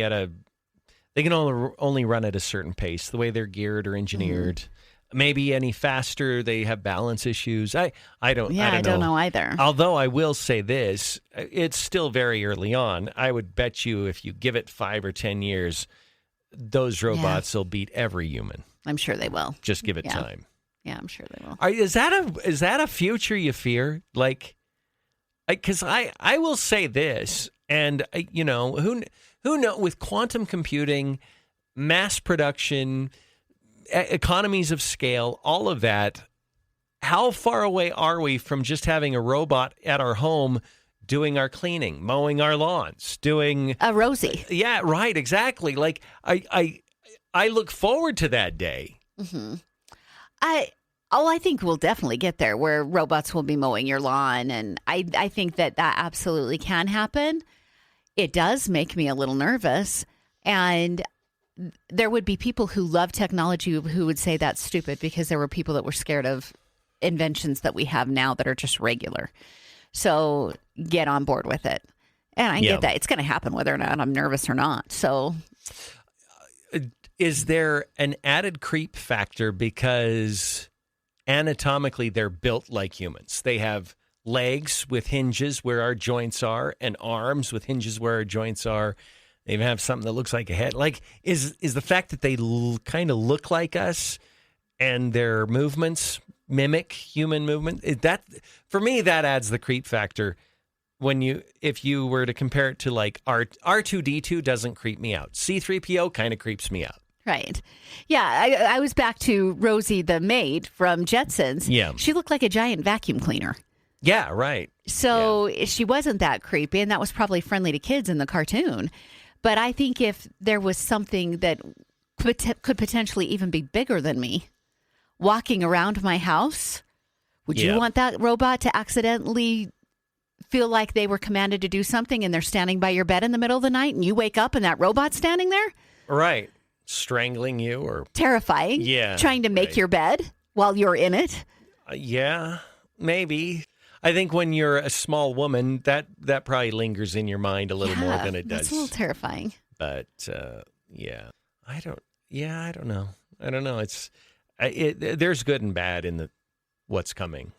they can only run at a certain pace, the way they're geared or engineered. Mm-hmm. Maybe any faster, they have balance issues. I don't know either. Although I will say this, it's still very early on. I would bet you if you give it 5 or 10 years, those robots will beat every human. I'm sure they will. Just give it time. Yeah, I'm sure they will. Is that a future you fear? Like, because I will say this, and who know, with quantum computing, mass production, economies of scale, all of that, how far away are we from just having a robot at our home doing our cleaning, mowing our lawns, doing a Rosie? Yeah, right, exactly. Like I look forward to that day. Mm-hmm. I think we'll definitely get there where robots will be mowing your lawn, and I think that absolutely can happen. It does make me a little nervous, and there would be people who love technology who would say that's stupid, because there were people that were scared of inventions that we have now that are just regular. So get on board with it. And I get that. It's going to happen whether or not I'm nervous or not. So is there an added creep factor because anatomically they're built like humans? They have legs with hinges where our joints are and arms with hinges where our joints are. They even have something that looks like a head. Like, is the fact that they kind of look like us and their movements mimic human movement, that for me that adds the creep factor. If you were to compare it to like R2D2 doesn't creep me out. C3PO kind of creeps me out. Right. Yeah, I was back to Rosie the maid from Jetsons. Yeah. She looked like a giant vacuum cleaner. Yeah, right. So she wasn't that creepy, and that was probably friendly to kids in the cartoon. But I think if there was something that could potentially even be bigger than me walking around my house, would you want that robot to accidentally feel like they were commanded to do something and they're standing by your bed in the middle of the night and you wake up and that robot's standing there? Right. Strangling you or... Terrifying. Yeah. Trying to make your bed while you're in it. Yeah, maybe. I think when you're a small woman, that probably lingers in your mind a little more than it does. That's a little terrifying. But I don't know. I don't know. There's good and bad in what's coming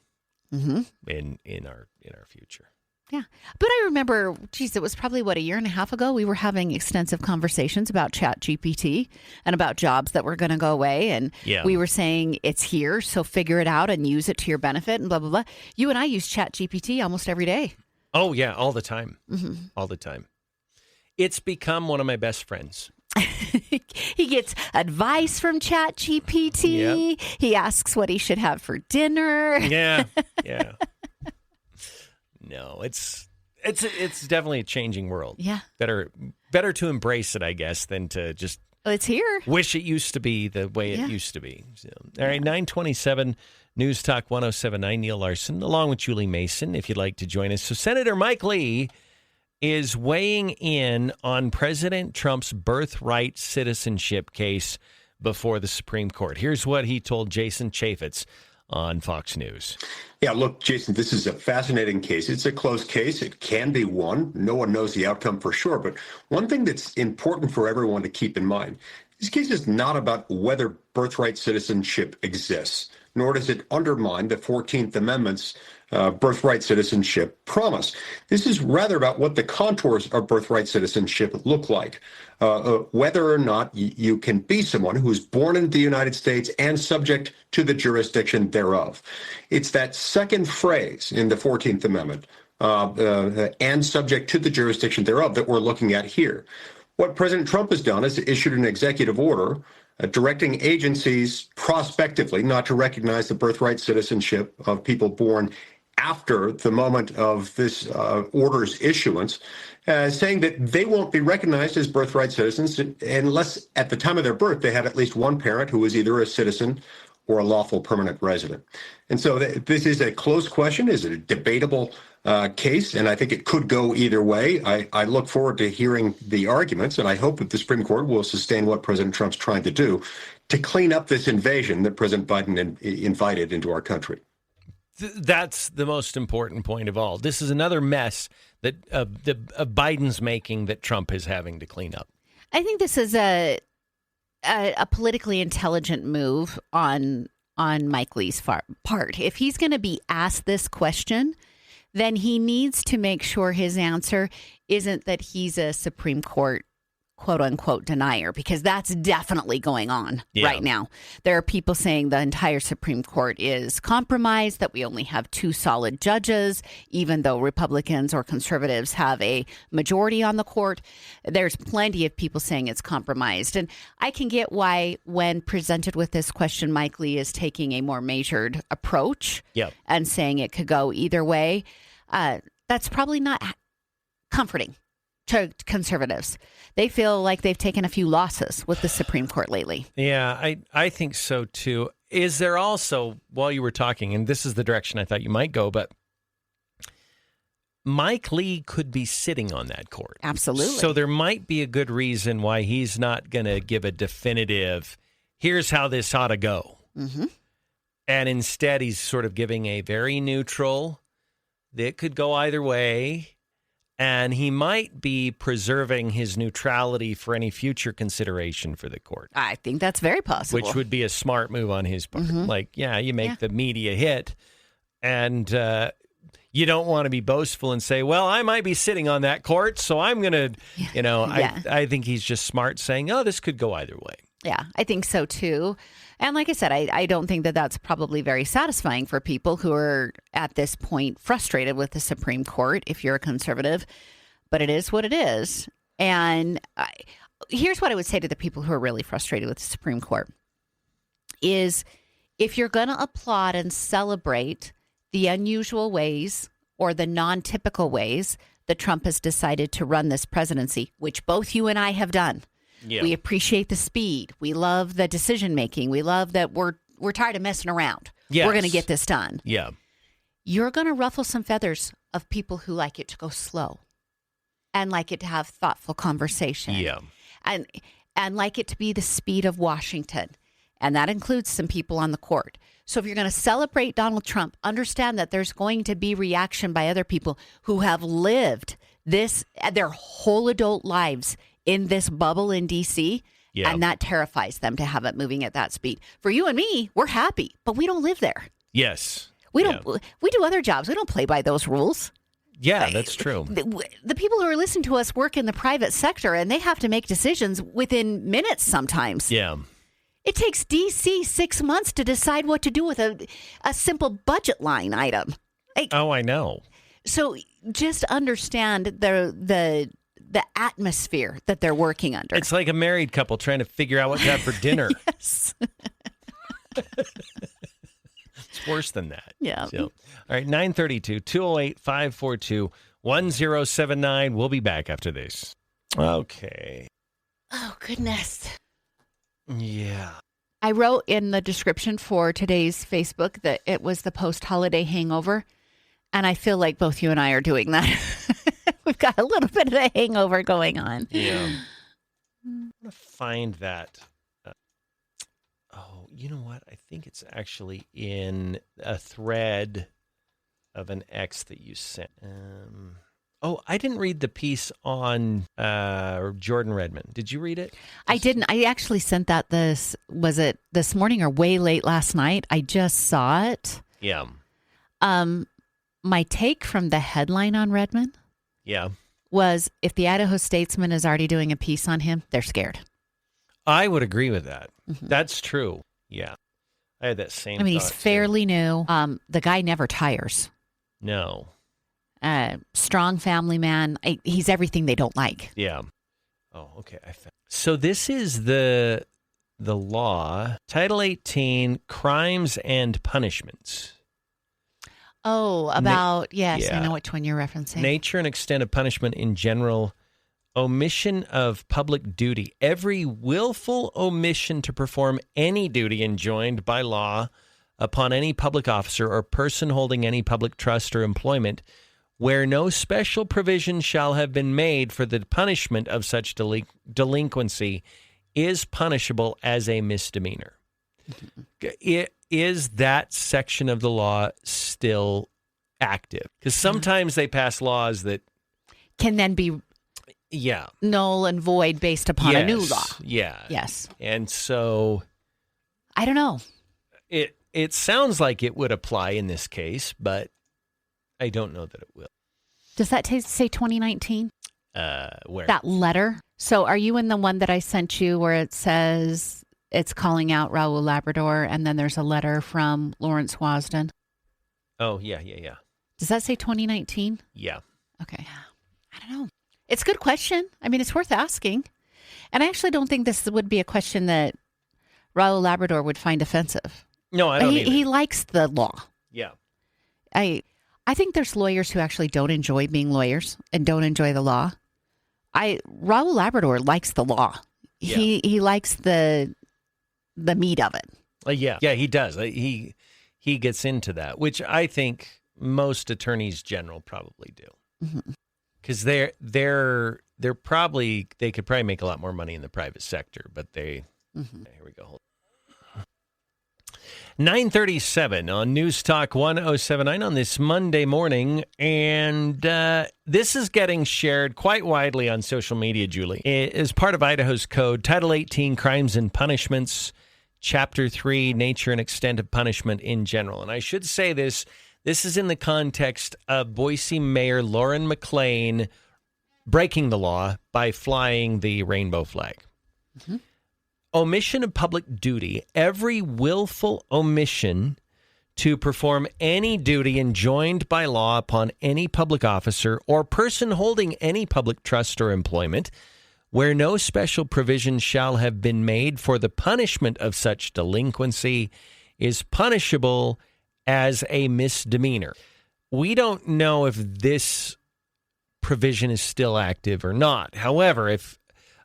in our future. Yeah. But I remember, it was probably, a year and a half ago, we were having extensive conversations about ChatGPT and about jobs that were going to go away. And we were saying it's here, so figure it out and use it to your benefit and blah, blah, blah. You and I use ChatGPT almost every day. Oh, yeah, all the time. All the time. It's become one of my best friends. He gets advice from ChatGPT. Yep. He asks what he should have for dinner. Yeah. No, it's definitely a changing world. Yeah. Better to embrace it, I guess, than to just it's here. Wish it used to be the way it used to be. So, all right, 927 News Talk 1079, Neil Larson, along with Julie Mason, if you'd like to join us. So Senator Mike Lee is weighing in on President Trump's birthright citizenship case before the Supreme Court. Here's what he told Jason Chaffetz on Fox News. Yeah, look, Jason, this is a fascinating case. It's a close case. It can be won. No one knows the outcome for sure. But one thing that's important for everyone to keep in mind, this case is not about whether birthright citizenship exists, nor does it undermine the 14th Amendment's birthright citizenship promise. This is rather about what the contours of birthright citizenship look like, whether or not you can be someone who is born in the United States and subject to the jurisdiction thereof. It's that second phrase in the 14th Amendment, and subject to the jurisdiction thereof, that we're looking at here. What President Trump has done is issued an executive order directing agencies prospectively not to recognize the birthright citizenship of people born after the moment of this order's issuance, saying that they won't be recognized as birthright citizens unless at the time of their birth they had at least one parent who was either a citizen or a lawful permanent resident. And so this is a close question, is it a debatable case, and I think it could go either way. I look forward to hearing the arguments, and I hope that the Supreme Court will sustain what President Trump's trying to do to clean up this invasion that President Biden invited into our country. That's the most important point of all. This is another mess that Biden's making that Trump is having to clean up. I think this is a politically intelligent move on Mike Lee's part. If he's going to be asked this question, then he needs to make sure his answer isn't that he's a Supreme Court quote unquote denier, because that's definitely going on right now. There are people saying the entire Supreme Court is compromised, that we only have two solid judges, even though Republicans or conservatives have a majority on the court. There's plenty of people saying it's compromised. And I can get why, when presented with this question, Mike Lee is taking a more measured approach and saying it could go either way. That's probably not comforting to conservatives. They feel like they've taken a few losses with the Supreme Court lately. Yeah, I think so too. Is there also, while you were talking, and this is the direction I thought you might go, but Mike Lee could be sitting on that court. Absolutely. So there might be a good reason why he's not going to give a definitive, here's how this ought to go. Mm-hmm. And instead he's sort of giving a very neutral, that could go either way. And he might be preserving his neutrality for any future consideration for the court. I think that's very possible. Which would be a smart move on his part. Mm-hmm. Like, you make the media hit, and you don't want to be boastful and say, well, I might be sitting on that court, so I'm going to, I think he's just smart saying, oh, this could go either way. Yeah, I think so too. And like I said, I don't think that that's probably very satisfying for people who are at this point frustrated with the Supreme Court, if you're a conservative. But it is what it is. And here's what I would say to the people who are really frustrated with the Supreme Court is, if you're going to applaud and celebrate the unusual ways or the non-typical ways that Trump has decided to run this presidency, which both you and I have done. Yeah. We appreciate the speed. We love the decision making. We love that we're tired of messing around. Yes. We're going to get this done. Yeah. You're going to ruffle some feathers of people who like it to go slow and like it to have thoughtful conversation. Yeah. And like it to be the speed of Washington. And that includes some people on the court. So if you're going to celebrate Donald Trump, understand that there's going to be reaction by other people who have lived their whole adult lives in this bubble in D.C., Yeah. And that terrifies them to have it moving at that speed. For you and me, we're happy, but we don't live there. Yes. We don't. We do other jobs. We don't play by those rules. Yeah, that's true. The people who are listening to us work in the private sector, and they have to make decisions within minutes sometimes. Yeah. It takes DC 6 months to decide what to do with a simple budget line item. I know. So just understand the atmosphere that they're working under. It's like a married couple trying to figure out what to have for dinner. Yes. It's worse than that. Yeah. So, all right, 932 208 542 1079. We'll be back after this. Okay. Oh, goodness. Yeah. I wrote in the description for today's Facebook that it was the post-holiday hangover, and I feel like both you and I are doing that. We've got a little bit of a hangover going on. Yeah. I'm going to find that. You know what? I think it's actually in a thread of an X that you sent. I didn't read the piece on Jordan Redmond. Did you read it? I didn't. I actually sent that was it this morning or way late last night? I just saw it. Yeah. My take from the headline on Redmond was if the Idaho Statesman is already doing a piece on him, they're scared. I would agree with that. Mm-hmm. That's true. Yeah. I had that same I mean, he's fairly new. The guy never tires. No. Strong family man. He's everything they don't like. Yeah. Oh, okay. So this is the law, Title 18, Crimes and Punishments. Oh, about, yes, I know which one you're referencing. Nature and extent of punishment in general. Omission of public duty. Every willful omission to perform any duty enjoined by law upon any public officer or person holding any public trust or employment where no special provision shall have been made for the punishment of such delinquency is punishable as a misdemeanor. Is that section of the law still active? Because sometimes they pass laws that can then be null and void based upon a new law. Yeah. Yes. And so I don't know. It sounds like it would apply in this case, but I don't know that it will. Does that say 2019? Where? That letter. So are you in the one that I sent you where it says it's calling out Raul Labrador and then there's a letter from Lawrence Wasden? Oh, yeah. Does that say 2019? Yeah. Okay. I don't know. It's a good question. I mean, it's worth asking. And I actually don't think this would be a question that Raul Labrador would find offensive. No, I don't either. He likes the law. Yeah. I think there's lawyers who actually don't enjoy being lawyers and don't enjoy the law. Raul Labrador likes the law. Yeah. He likes the meat of it. Yeah, he does. He gets into that, which I think most attorneys general probably do. Because they could probably make a lot more money in the private sector, but Here we go. Hold on. 9:37 on News Talk 1079 on this Monday morning, and this is getting shared quite widely on social media, Julie. It is part of Idaho's code, Title 18, Crimes and Punishments, Chapter 3, Nature and Extent of Punishment in General. And I should say this is in the context of Boise Mayor Lauren McLean breaking the law by flying the rainbow flag. Omission of public duty. Every willful omission to perform any duty enjoined by law upon any public officer or person holding any public trust or employment where no special provision shall have been made for the punishment of such delinquency is punishable as a misdemeanor. We don't know if this provision is still active or not. However, if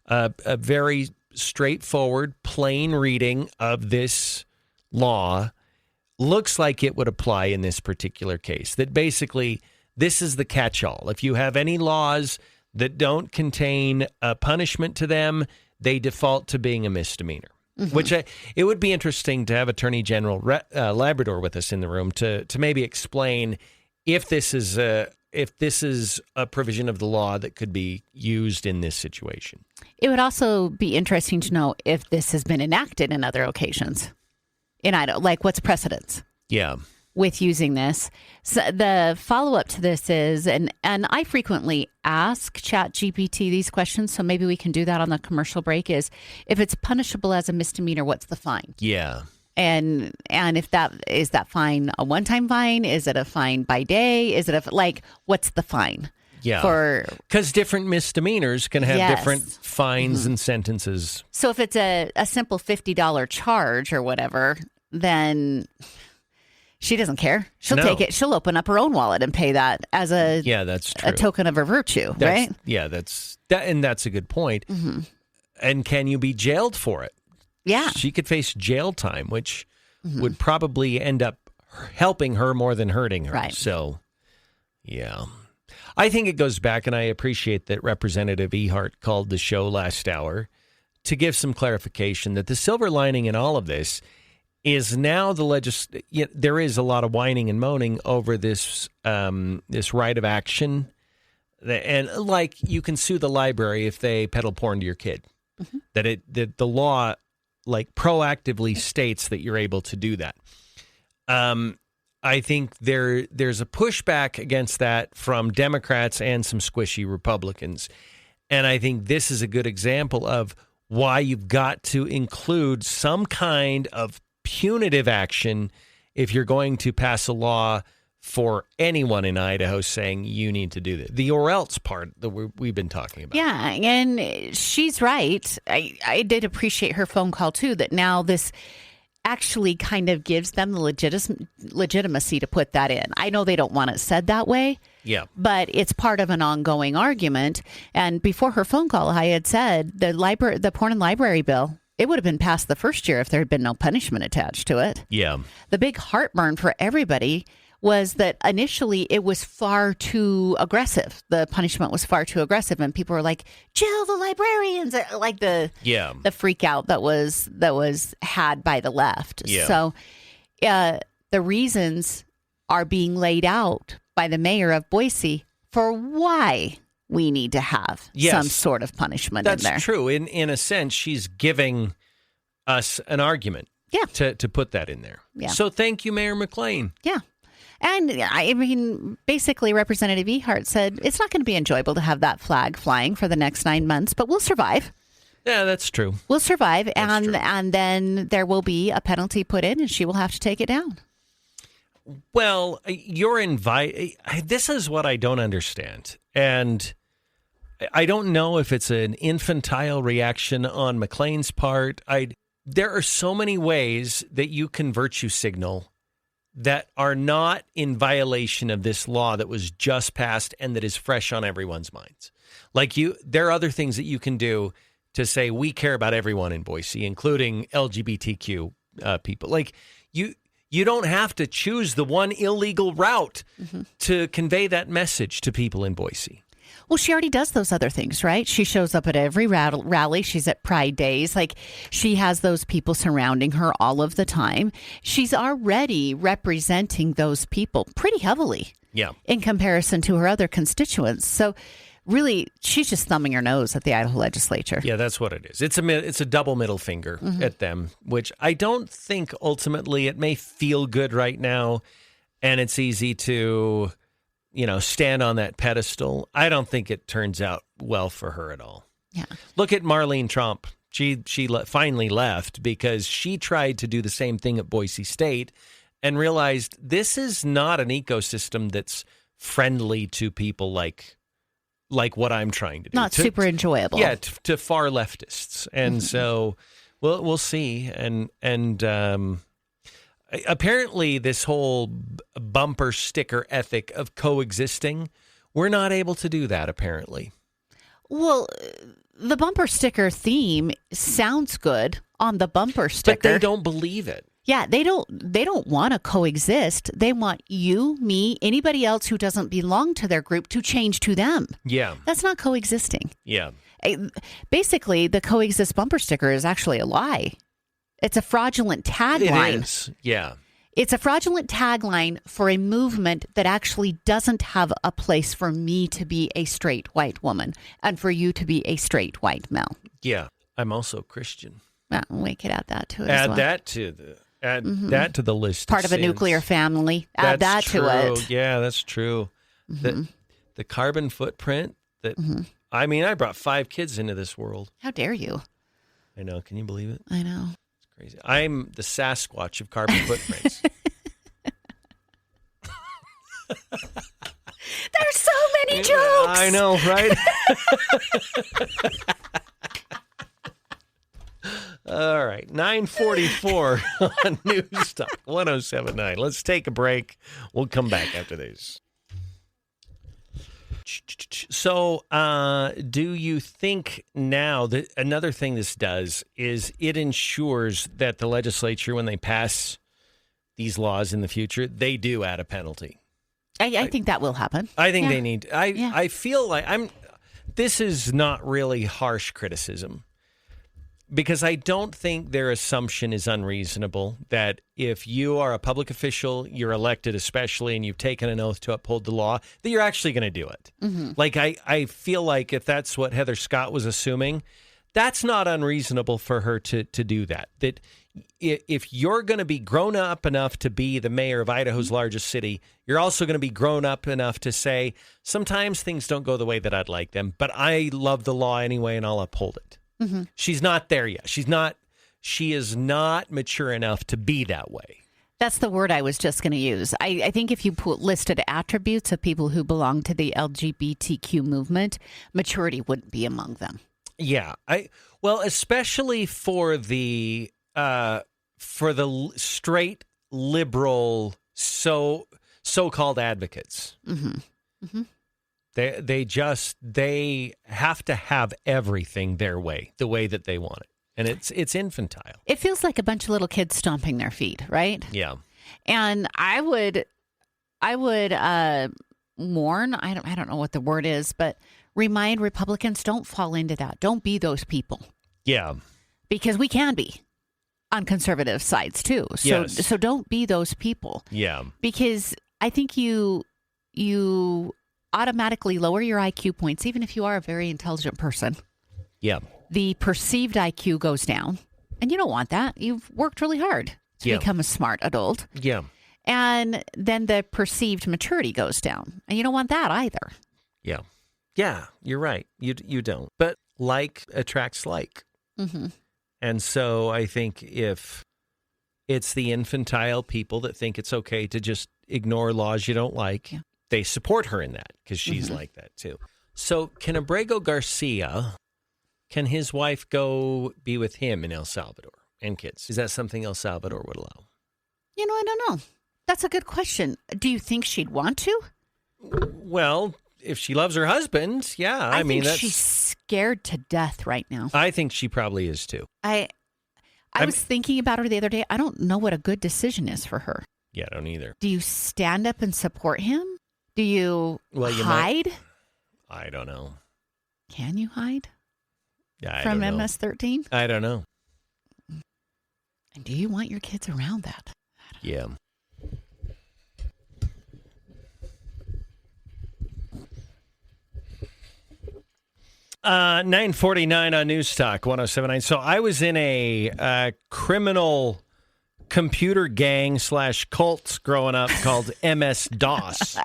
a very straightforward, plain reading of this law looks like it would apply in this particular case, that basically this is the catch-all. If you have any laws that don't contain a punishment to them, they default to being a misdemeanor. Which it would be interesting to have Attorney General Labrador with us in the room to maybe explain if this is if this is a provision of the law that could be used in this situation. It would also be interesting to know if this has been enacted in other occasions in Idaho, like what's precedence? Yeah. With using this. So the follow-up to this is, and I frequently ask ChatGPT these questions, so maybe we can do that on the commercial break, is if it's punishable as a misdemeanor, what's the fine? Yeah. And if is that fine a one-time fine? Is it a fine by day? Is it what's the fine? Yeah. Because different misdemeanors can have different fines and sentences. So if it's a simple $50 charge or whatever, then she doesn't care. She'll take it. She'll open up her own wallet and pay that as that's true. A token of her virtue, right? Yeah, that's a good point. Mm-hmm. And can you be jailed for it? Yeah. She could face jail time, which would probably end up helping her more than hurting her. Right. So, yeah. I think it goes back, and I appreciate that Representative Ehart called the show last hour to give some clarification that the silver lining in all of this is now there is a lot of whining and moaning over this this right of action, and like you can sue the library if they peddle porn to your kid. Mm-hmm. That the law proactively states that you're able to do that. I think there's a pushback against that from Democrats and some squishy Republicans, and I think this is a good example of why you've got to include some kind of punitive action if you're going to pass a law for anyone in Idaho saying you need to do this. The or else part that we've been talking about. Yeah, and she's right. I did appreciate her phone call, too, that now this actually kind of gives them the legitimacy to put that in. I know they don't want it said that way. Yeah. But it's part of an ongoing argument. And before her phone call, I had said the porn and library bill, it would have been passed the first year if there had been no punishment attached to it. Yeah. The big heartburn for everybody was that initially it was far too aggressive. The punishment was far too aggressive, and people were like, "Jail the librarians!" Like the freak out that was had by the left. Yeah. So the reasons are being laid out by the mayor of Boise for why we need to have some sort of punishment in there. That's true. In a sense, she's giving us an argument. Yeah. To put that in there. Yeah. So thank you, Mayor McLean. Yeah. And I mean, basically, Representative Ehart said it's not going to be enjoyable to have that flag flying for the next 9 months, but we'll survive. Yeah, that's true. We'll survive, and then there will be a penalty put in, and she will have to take it down. Well, this is what I don't understand, and I don't know if it's an infantile reaction on McLean's part. There are so many ways that you can virtue signal that are not in violation of this law that was just passed and that is fresh on everyone's minds. There are other things that you can do to say we care about everyone in Boise, including LGBTQ people. You don't have to choose the one illegal route to convey that message to people in Boise. Well, she already does those other things, right? She shows up at every rally. She's at Pride Days. She has those people surrounding her all of the time. She's already representing those people pretty heavily in comparison to her other constituents. So really, she's just thumbing her nose at the Idaho legislature. Yeah, that's what it is. It's a double middle finger at them, which I don't think ultimately it may feel good right now, and it's easy to stand on that pedestal. I don't think it turns out well for her at all. Yeah. Look at Marlene Trump. She finally left because she tried to do the same thing at Boise State and realized this is not an ecosystem that's friendly to people like what I'm trying to do. Not super enjoyable. Yeah, to far leftists. And so we'll see. And apparently this whole bumper sticker ethic of coexisting, we're not able to do that, apparently. Well, the bumper sticker theme sounds good on the bumper sticker. But they don't believe it. Yeah, they don't want to coexist. They want you, me, anybody else who doesn't belong to their group to change to them. Yeah. That's not coexisting. Yeah. Basically, the coexist bumper sticker is actually a lie. It's a fraudulent tagline. It is, yeah. It's a fraudulent tagline for a movement that actually doesn't have a place for me to be a straight white woman and for you to be a straight white male. Yeah, I'm also Christian. Well, we could add that to it Add as well. that to the list. Part of a nuclear family. Add that to it. Yeah, that's true. The carbon footprint that I mean, I brought 5 kids into this world. How dare you? I know. Can you believe it? I know. It's crazy. I'm the Sasquatch of carbon footprints. There's so many jokes. I know, right? All right, 9:44 on News Talk 107.9. Let's take a break. We'll come back after this. So, do you think now that another thing this does is it ensures that the legislature, when they pass these laws in the future, they do add a penalty? I think that will happen. I think they need. I feel like this is not really harsh criticism, because I don't think their assumption is unreasonable that if you are a public official, you're elected especially, and you've taken an oath to uphold the law, that you're actually going to do it. Mm-hmm. Like, I feel like if that's what Heather Scott was assuming, that's not unreasonable for her to do that. That if you're going to be grown up enough to be the mayor of Idaho's largest city, you're also going to be grown up enough to say, sometimes things don't go the way that I'd like them, but I love the law anyway, and I'll uphold it. Mm-hmm. She's not there yet. She is not mature enough to be that way. That's the word I was just going to use. I think if you listed attributes of people who belong to the LGBTQ movement, maturity wouldn't be among them. Yeah. Especially for the straight liberal so-called advocates. Mm-hmm. Mm-hmm. They have to have everything their way, the way that they want it. And it's infantile. It feels like a bunch of little kids stomping their feet, right? Yeah. And I would warn, I don't know what the word is, but remind Republicans, don't fall into that. Don't be those people. Yeah. Because we can be on conservative sides too. So don't be those people. Yeah. Because I think you automatically lower your IQ points, even if you are a very intelligent person. Yeah. The perceived IQ goes down, and you don't want that. You've worked really hard to become a smart adult. Yeah. And then the perceived maturity goes down, and you don't want that either. Yeah. Yeah, you're right. You don't. But like attracts like. Mm-hmm. And so I think if it's the infantile people that think it's okay to just ignore laws you don't like, they support her in that because she's like that too. So can Abrego Garcia, can his wife go be with him in El Salvador and kids? Is that something El Salvador would allow? I don't know. That's a good question. Do you think she'd want to? Well, if she loves her husband, yeah. I mean, she's scared to death right now. I think she probably is too. I was thinking about her the other day. I don't know what a good decision is for her. Yeah, I don't either. Do you stand up and support him? Do you hide? I don't know. Can you hide from MS-13? I don't know. And do you want your kids around that? Yeah. Uh, 9:49 on News Talk 107.9. So I was in a criminal computer gang / cult growing up called MS-DOS.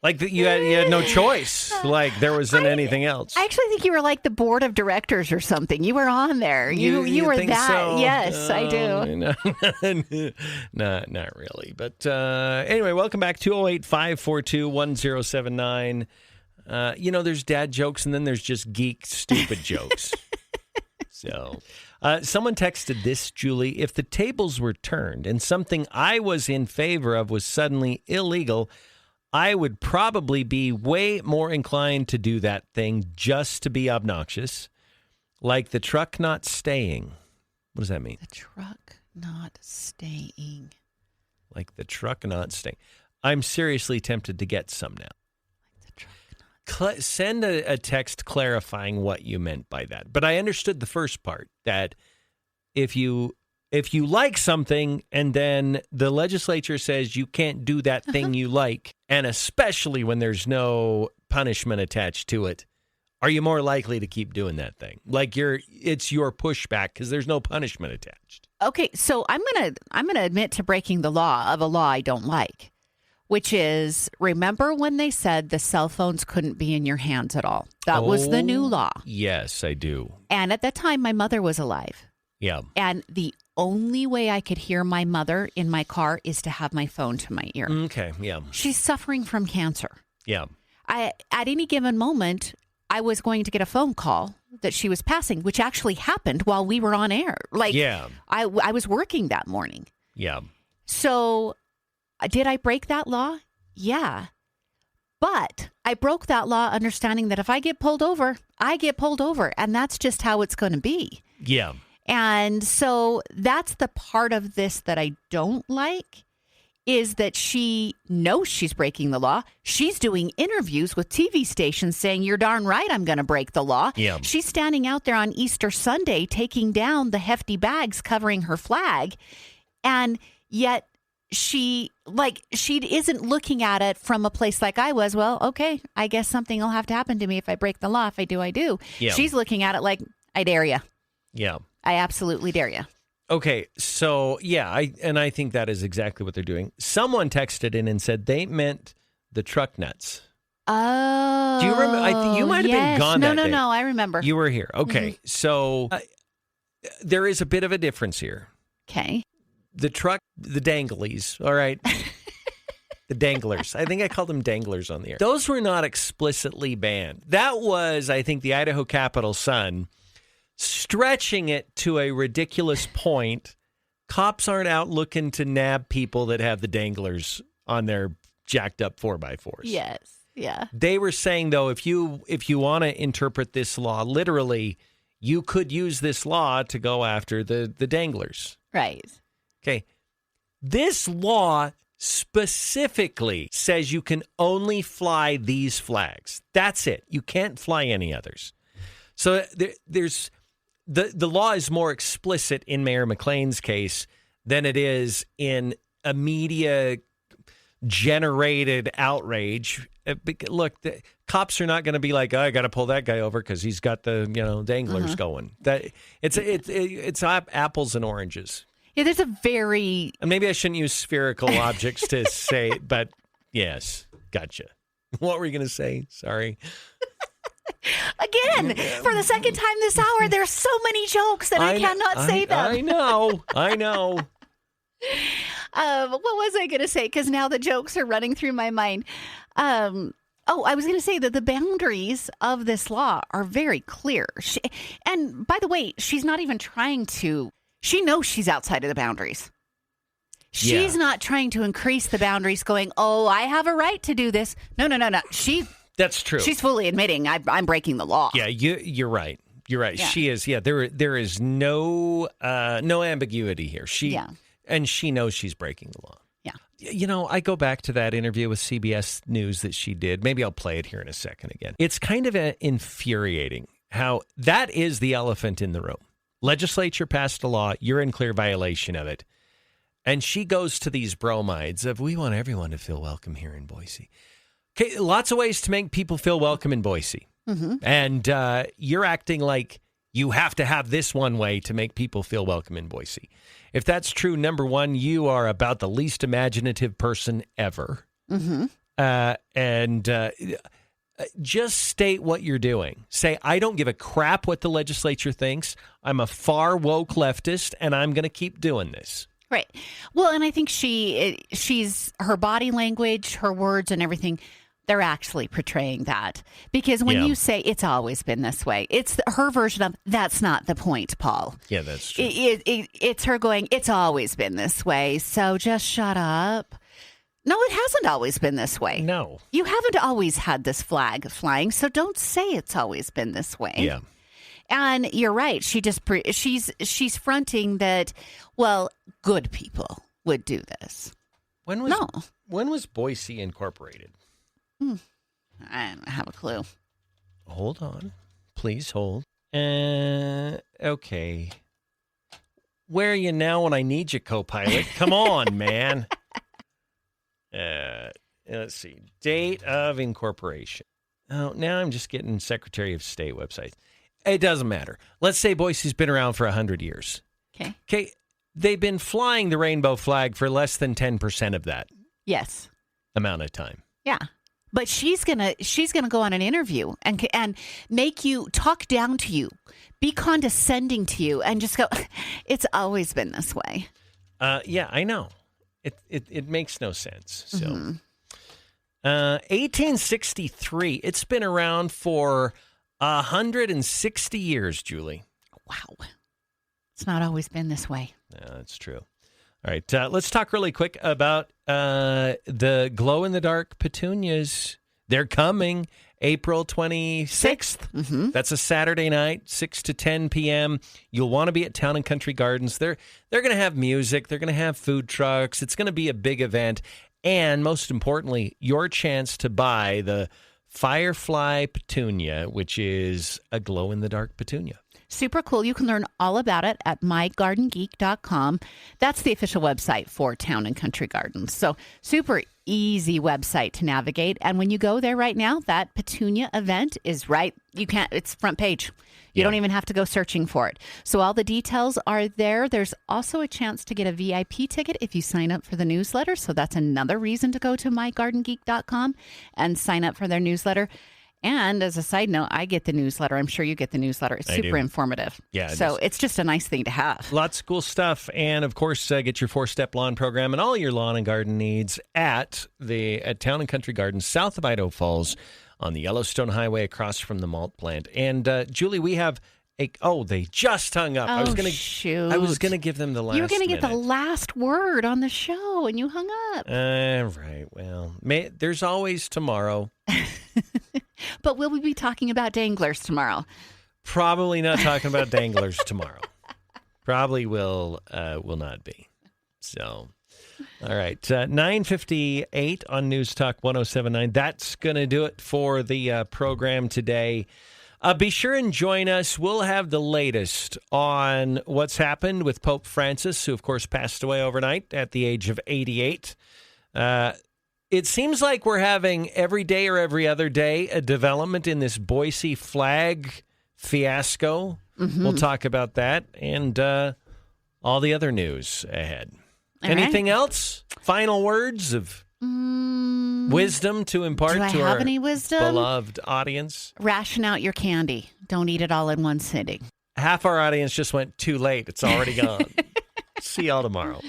Like you had no choice. Like there wasn't anything else. I actually think you were like the board of directors or something. You were on there. You were think that. So? Yes, I do. Not really. But anyway, welcome back. 208-542-1079. There's dad jokes and then there's just geek stupid jokes. So someone texted this, Julie. If the tables were turned and something I was in favor of was suddenly illegal, I would probably be way more inclined to do that thing just to be obnoxious, like the truck not staying. What does that mean? The truck not staying. Like the truck not staying. I'm seriously tempted to get some now. Like the truck not. Send a text clarifying what you meant by that. But I understood the first part, that if you if you like something and then the legislature says you can't do that thing you like, and especially when there's no punishment attached to it, are you more likely to keep doing that thing? Like it's your pushback because there's no punishment attached. Okay, so I'm gonna admit to breaking the law of a law I don't like, which is, remember when they said the cell phones couldn't be in your hands at all? That was the new law. Yes, I do. And at that time, my mother was alive. Yeah. And the only way I could hear my mother in my car is to have my phone to my ear. Okay, yeah. She's suffering from cancer. Yeah. At any given moment, I was going to get a phone call that she was passing, which actually happened while we were on air. I was working that morning. Yeah. So did I break that law? Yeah. But I broke that law understanding that if I get pulled over, I get pulled over. And that's just how it's going to be. Yeah. And so that's the part of this that I don't like, is that she knows she's breaking the law. She's doing interviews with TV stations saying, you're darn right, I'm going to break the law. Yeah. She's standing out there on Easter Sunday taking down the hefty bags covering her flag. And yet she isn't looking at it from a place like I was. Well, okay, I guess something will have to happen to me if I break the law. If I do, I do. Yeah. She's looking at it like, I dare you. Yeah. I absolutely dare you. Okay, so yeah, I think that is exactly what they're doing. Someone texted in and said they meant the truck nuts. Oh, do you remember? I think you might have been gone. No, I remember. You were here. Okay, so there is a bit of a difference here. Okay, the danglies. All right, the danglers. I think I called them danglers on the air. Those were not explicitly banned. That was, I think, the Idaho Capital Sun stretching it to a ridiculous point. Cops aren't out looking to nab people that have the danglers on their jacked up 4x4s. Yes. Yeah. They were saying, though, if you want to interpret this law literally, you could use this law to go after the danglers. Right. Okay. This law specifically says you can only fly these flags. That's it. You can't fly any others. So there's the law is more explicit in Mayor McLean's case than it is in a media-generated outrage. Look, the cops are not going to be like, oh, I got to pull that guy over because he's got the danglers going. That it's apples and oranges. Yeah, there's a very... And maybe I shouldn't use spherical objects to say, but yes, gotcha. What were you going to say? Sorry. Again, for the second time this hour, there's so many jokes that I cannot say them. I know. What was I going to say? Because now the jokes are running through my mind. I was going to say that the boundaries of this law are very clear. And by the way, she's not even trying to... She knows she's outside of the boundaries. She's not trying to increase the boundaries going, oh, I have a right to do this. No. That's true. She's fully admitting I'm breaking the law. Yeah, you're right. You're right. Yeah. She is. Yeah, there is no ambiguity here. And she knows she's breaking the law. Yeah. I go back to that interview with CBS News that she did. Maybe I'll play it here in a second again. It's kind of infuriating how that is the elephant in the room. Legislature passed a law. You're in clear violation of it. And she goes to these bromides of, we want everyone to feel welcome here in Boise. Okay, lots of ways to make people feel welcome in Boise. Mm-hmm. And you're acting like you have to have this one way to make people feel welcome in Boise. If that's true, number one, you are about the least imaginative person ever. Mm-hmm. Just state what you're doing. Say, I don't give a crap what the legislature thinks. I'm a far woke leftist, and I'm going to keep doing this. Right. Well, and I think she's her body language, her words and everything, they're actually portraying that. Because when you say it's always been this way, it's her version of that's not the point, Paul. Yeah, that's true. It's her going, it's always been this way, so just shut up. No, it hasn't always been this way. No. You haven't always had this flag flying, so don't say it's always been this way. Yeah. And you're right. She's fronting that, well, good people would do this. When was Boise incorporated? I don't have a clue. Hold on. Please hold. Okay. Where are you now when I need you, co-pilot? Come on, man. Let's see. Date of incorporation. Oh, now I'm just getting Secretary of State websites. It doesn't matter. Let's say Boise's been around for 100 years. Okay. They've been flying the rainbow flag for less than 10% of that. Yes. Amount of time. Yeah. But she's gonna go on an interview and make you talk down to you, be condescending to you, and just go, it's always been this way. Yeah, I know. It makes no sense. So, 1863. It's been around for 160 years, Julie. Wow. It's not always been this way. Yeah, that's true. All right, let's talk really quick about the glow-in-the-dark petunias. They're coming April 26th. Mm-hmm. That's a Saturday night, 6 to 10 p.m. You'll want to be at Town and Country Gardens. They're going to have music. They're going to have food trucks. It's going to be a big event. And most importantly, your chance to buy the Firefly Petunia, which is a glow-in-the-dark petunia. Super cool. You can learn all about it at mygardengeek.com. That's the official website for Town and Country Gardens. So super easy website to navigate. And when you go there right now, that petunia event is right. It's front page. You don't even have to go searching for it. So all the details are there. There's also a chance to get a VIP ticket if you sign up for the newsletter. So that's another reason to go to mygardengeek.com and sign up for their newsletter. And as a side note, I get the newsletter. I'm sure you get the newsletter. It's super informative. Yeah. So it's just a nice thing to have. Lots of cool stuff. And of course, get your 4-step lawn program and all your lawn and garden needs at Town and Country Gardens, south of Idaho Falls on the Yellowstone Highway across from the malt plant. And Julie, we have they just hung up. Shoot. I was going to give them the last You were going to get minute. the last word on the show and you hung up. Right. Well, there's always tomorrow. But will we be talking about danglers tomorrow? Probably not talking about danglers tomorrow. Probably will not be. So, all right. 9:58 on News Talk 107.9. That's going to do it for the program today. Be sure and join us. We'll have the latest on what's happened with Pope Francis, who, of course, passed away overnight at the age of 88. It seems like we're having every day or every other day a development in this Boise flag fiasco. Mm-hmm. We'll talk about that and all the other news ahead. Anything else? Final words of wisdom to impart to our any wisdom? Beloved audience? Ration out your candy. Don't eat it all in one sitting. Half our audience just went too late. It's already gone. See y'all tomorrow.